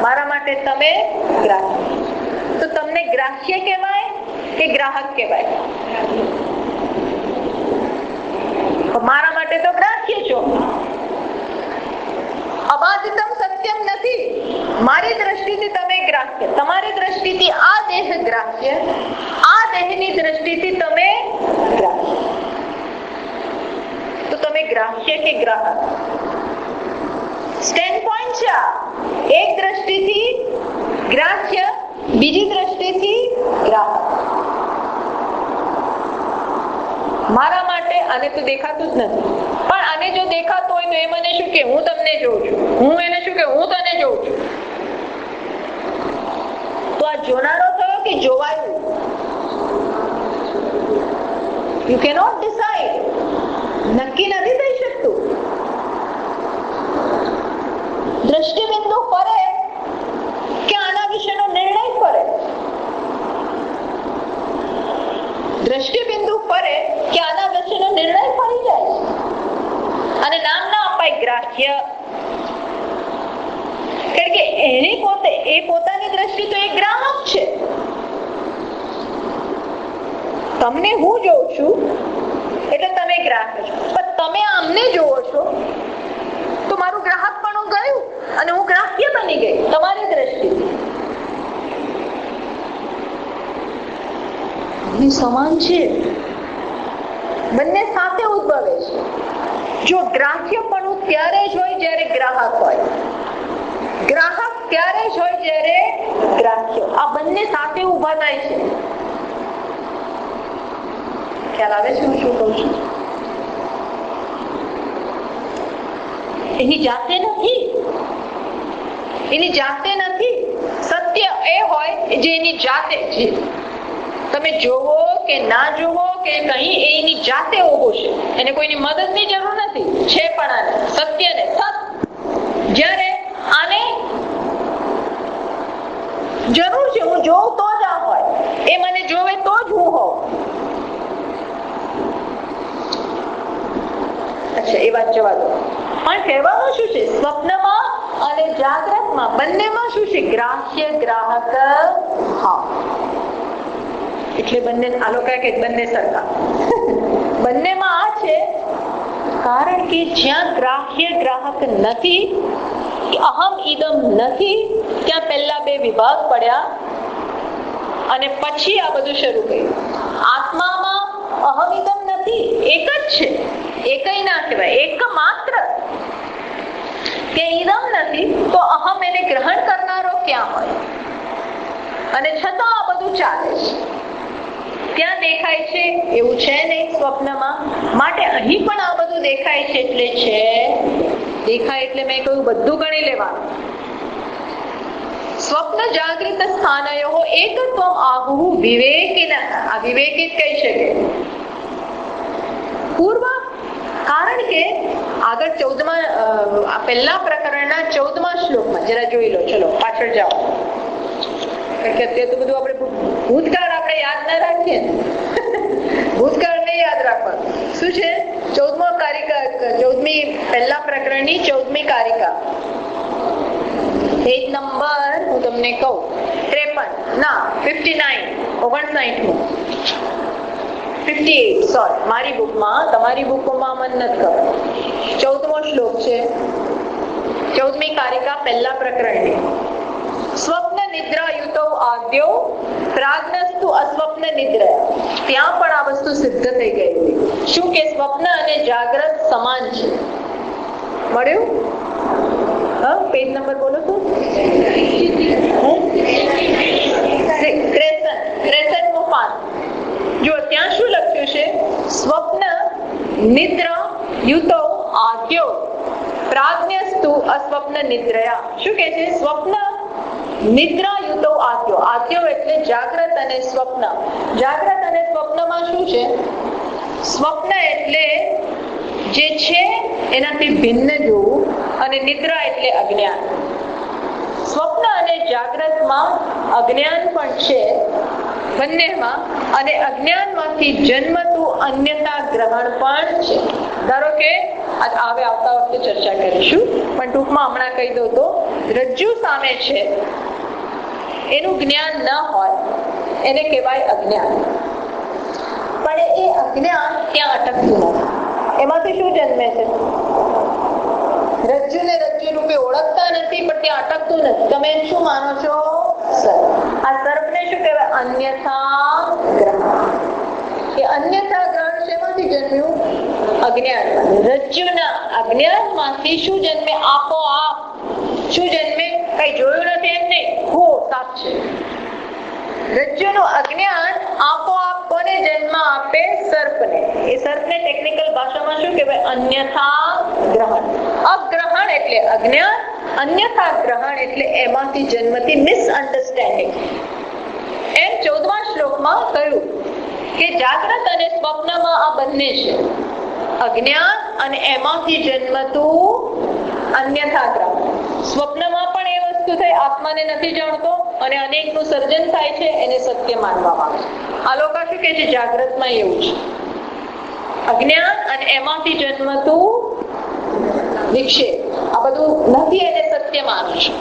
A: મારા માટે તમે ગ્રાહ્ય. તો તમને ગ્રાહ્ય કહેવાય કે ગ્રાહક કહેવાય? મારા માટે તો ગ્રાહ્ય છો. અબાધિતમ સત્યમ નથી. મારી દ્રષ્ટિથી તમે ગ્રાહ્ય, તમારી દ્રષ્ટિથી આ દેહ ગ્રાહ્ય, આ દેહની દ્રષ્ટિથી તમે ગ્રાહ્ય. તો તમે ગ્રાહ્ય કે ગ્રાહક? સ્ટેન્ડ પોઈન્ટ છે આ. એક દ્રષ્ટિથી ગ્રાહ્ય, બીજી દ્રષ્ટિથી ગ્રાહક. મારા માટે આને તો દેખાતું જ નથી, પણ આને જો દેખાતું હોય તો એ મને શું કે હું તમને જોઉં છું, હું એને શું કે હું તને જોઉં છું. તો આ જોનારો થયો કે જોવાયું? You cannot decide. નક્કી નથી થઈ શકતું. દ્રષ્ટિબિંદુ ફરે કે આના વિશેનો નિર્ણય ફરે? દ્રષ્ટિબિંદુ ફરે કે આના વિશેનો નિર્ણય ફરી જાય અને નામ ના અપાય ગ્રાહ્ય. કારણ કે એની પોતે એ પોતાની દ્રષ્ટિ તો એક ગ્રાહક છે. તમને હું જોઉં છું એટલે તમે ગ્રાહક છો, પણ તમે આમને જોવો છો તો મારું ગ્રાહક પણ ગયું અને હું ગ્રાહ્ય બની ગઈ તમારી દ્રષ્ટિથી. સમાન છે, બંને સાથે ઉદ્ભવે છે. જો ગ્રાહ્યપણું ત્યારે જ હોય જ્યારે ગ્રાહક હોય, ગ્રાહક ત્યારે જ હોય જ્યારે ગ્રાહ્ય. આ બંને સાથે ઉભા થાય છે. ખ્યાલ આવે છે હું શું કહું છું? એની જાતે નથી, એની જાતે નથી. સત્ય એ હોય જે એની જાતે છે. તમે જોવો કે ના જોવો કે કहीं એની જાતે ઉભો છે, એને કોઈની મદદની જરૂર નથી. છે પણ આને સત્યને સત. જ્યારે આને જરૂર છે હું જોઉં તો જ આ હોય, એ મને જોવે તો જ હું હોઉં. અચ્છા, એ વાત જવા દો. પણ કહેવાનું શું છે? સ્વપ્નમાં અને જાગ્રતમાં બંનેમાં શું છે? ગ્રાહ્ય ગ્રાહક હા. એટલે બંને આ લોકો કે બંને સરખા. બંનેમાં આ છે કારણ કે જ્યાં ગ્રાહ્ય ગ્રાહક નથી, અહમ ઇદમ નથી, ત્યાં પહેલા બે વિભાગ પડ્યા અને પછી આ બધું શરૂ કર્યું. આત્મામાં અહમ ઇદમ નથી, એક જ છે. એકય ના કહેવાય, એક માત્ર. કે ઇદમ નથી તો અહમ એને ગ્રહણ કરનારો ક્યાં હોય? અને છતાં આ બધું ચાલે છે. ત્યાં દેખાય છે એવું છે નહીં સ્વપ્નમાં. માટે અહીં પણ આ બધું દેખાય છે એટલે છે. દેખાય એટલે મેં કહ્યું બધું ગણી લેવાનું. સ્વપ્ન જાગૃત સ્થાનયો એકત્વમ આહુઃ વિવેકિનઃ. આ વિવેકિત કહી શકે પૂર્વ. કારણ કે આગળ 14મા પહેલા પ્રકરણના 14મા શ્લોકમાં જરા જોઈ લો. ચલો પાછળ જાઓ. કારણ કે અત્યારે તો બધું આપણે ભૂતકાળ આપણે યાદ ના રાખીએ. ભૂતકાળ ને યાદ રાખવાનું. શું છે? 14મા કારિકા, 14મી પહેલા પ્રકરણની 14મી કારિકા. પેજ નંબર હું તમને કહું 53 ના 59 58 સોરી, મારી બુકમાં, તમારી બુકમાં મન નથી ખબર. 14મો શ્લોક છે, 14મી કારિકા પહેલા પ્રકરણની. સ્વપ્ન નિદ્રા યુતો આદ્યો પ્રાજ્ઞસ્તુ અસ્વપ્ન નિદ્રા. ત્યાં પણ આ વસ્તુ સિદ્ધ થઈ ગઈ. શું કે સ્વપ્ન અને જાગ્રત સમાન છે. મળ્યું? હા, પેજ નંબર બોલો તો. ક્રેસનનું પાન જો ત્યાં શું લખ્યું છે? સ્વપ્ન નિદ્રા યુતો આદ્યો પ્રાજ્ઞસ્તુ અસ્વપ્ન નિદ્રયા. શું કે છે? સ્વપ્ન નિદ્રા યુતો આદ્યો. આદ્યો એટલે જાગ્રત અને સ્વપ્ન. જાગ્રત અને સ્વપ્નમાં શું છે? સ્વપ્ન એટલે જે છે એનાથી ભિન્ન જોવું અને નિદ્રા એટલે અજ્ઞાન. સ્વપ્ન અને જાગ્રતમાં અજ્ઞાન પણ છે બંનેમાં, અને અજ્ઞાનમાંથી જન્મતું અન્યતા ગ્રહણ પણ છે. ધારો કે આવતા વખતે ચર્ચા કરીશું, પણ ટૂંકમાં હમણાં કહી દઉં તો રજ્જુ સામે છે એનું જ્ઞાન ન હોય એને કહેવાય અજ્ઞાન. પણ એ અજ્ઞાન ત્યાં અટકતું નથી. એમાંથી શું જન્મે છે? રજ્જુને રજ્જુ રૂપે ઓળખતા નથી, પણ ત્યાં અટકતું નથી. તમે શું માનો છો? સર્પ. આ સર્પને શું કહેવાય? અન્યથા ગ્રહણ. એ અન્યથા ગ્રહણ શેમાંથી જન્મ્યું? અજ્ઞાનમાંથી. રજ્જુના અજ્ઞાનમાંથી શું જન્મે? આપોઆપ શું જન્મે? કઈ જોયું નથી એમ નહીં, હો સાપ છે. રજ્જુનું અજ્ઞાન આપોઆપ કોને જન્મ આપે? સર્પને. એ સર્પને ટેકનિકલ ભાષામાં શું કહેવાય? અન્યથા ગ્રહણ. અગ્રહણ એટલે અજ્ઞાન, અન્યથા ગ્રહણ એટલે એમાંથી જન્મતી મિસઅન્ડરસ્ટેન્ડિંગ. એમ 14મા શ્લોકમાં કહ્યું કે જાગ્રત અને સ્વપ્નમાં આ બંને છે, અજ્ઞાન અને એમાંથી જન્મતું અન્યથા ગ્રહણ. સ્વપ્નમાં પણ એ વસ્તુ થઈ, આત્માને નથી જાણતો અને અનેકનું સર્જન થાય છે, એને સત્ય માનવામાં આવે છે. આ લોકો શું કહે છે? જાગ્રતમાં એવું છે, અજ્ઞાન અને એમાંથી જન્મતું વિક્ષેપ, આ બધું નથી, એને સત્ય માનું છે.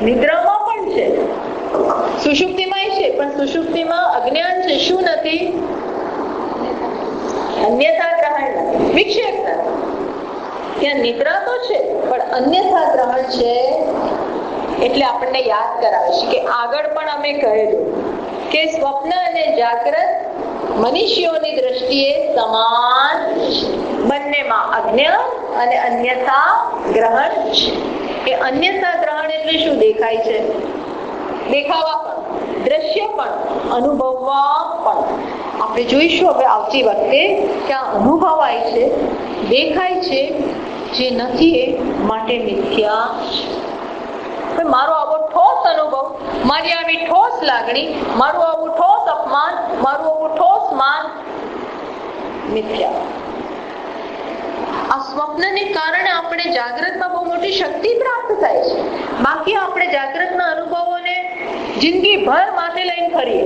A: નિદ્રામાં પણ છે, સુષુપ્તિમાં છે, પણ સુષુપ્તિમાં અજ્ઞાન છે, શું નથી? અન્યથા ગ્રહણ નથી, વિક્ષેપ નથી. ત્યાં નિદ્રા તો છે પણ અન્યથા ગ્રહણ છે. એટલે આપણને યાદ કરાવે છે કે આગળ પણ અમે કહેલું કે સ્વપ્ન અને જાગ્રત મનુષ્યોની દ્રષ્ટિએ સમાન છે. બંનેમાં અજ્ઞાન અને અન્યથા ગ્રહણ છે. એ અન્યથા ગ્રહણ એટલે શું? દેખાય છે, દેખાવા પણ, દ્રશ્ય પણ, અનુભવવા પણ. આપણે જોઈશું હવે આવતી વખતે કે આ અનુભવાય છે, દેખાય છે, જે નથી એ માટે મિથ્યા છે. મારો આવો ઠોસ અનુભવ, મારી આવી ઠોસ લાગણી, મારું આવું ઠોસ અપમાન, મારું આવું ઠોસ માન, મિથ્યા. આ સ્વપ્નને કારણે આપણે જાગ્રતમાં બહુ મોટી શક્તિ પ્રાપ્ત થાય છે. બાકી આપણે જાગ્રતના અનુભવોને જિંદગી ભર માથે લઈને ફરીએ.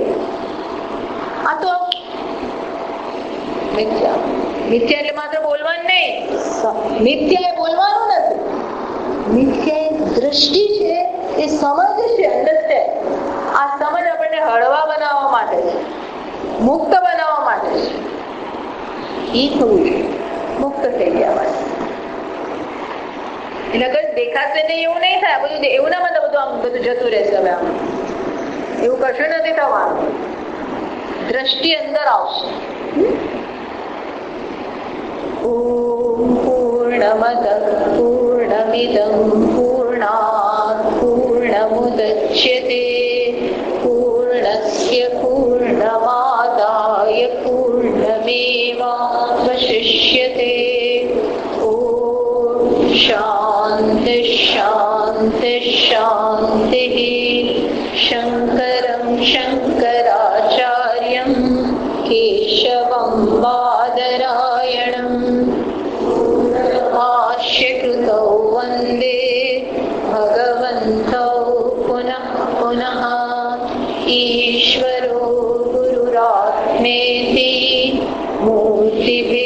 A: આ તો મિથ્યા. મિથ્યા એટલે માત્ર બોલવાનું નહીં, મિથ્યા એ બોલવાનું નથી, મિથ્યા એ દ્રષ્ટિ છે, એ સમજ છે, અન્ડરસ્ટેન્ડ. આ સમજ આપણને હળવા બનાવવા માટે છે, મુક્ત બનાવવા માટે છે. એ થવું જોઈએ, મુક્ત થઈ ગયા બાદ. એટલે અગર દેખાશે નહીં એવું નહીં થાય, બધું એવું ના મતલબ બધું આમ બધું જતું રહેશે. હવે આમ એવું કશું નથી થવાનું, દ્રષ્ટિ અંદર આવશે. પૂર્ણમદ પૂર્ણમિદં પૂર્ણાત પૂર્ણમુદચ્યતે પૂર્ણસ્ય પૂર્ણમાદાય પૂર્ણમેવાવશિષ્યતે. ઓમ શાંતિ શાંતિ શાંતિ. શંકરં શંકરાચાર્યં કેશવં બાદરાયણં ભાષ્યકૃતૌ વંદે ભગવन्तौ પુનઃ પુનઃ. ઈશ્વરો ગુરુરાત્મેતિ મૂર્તિભેદ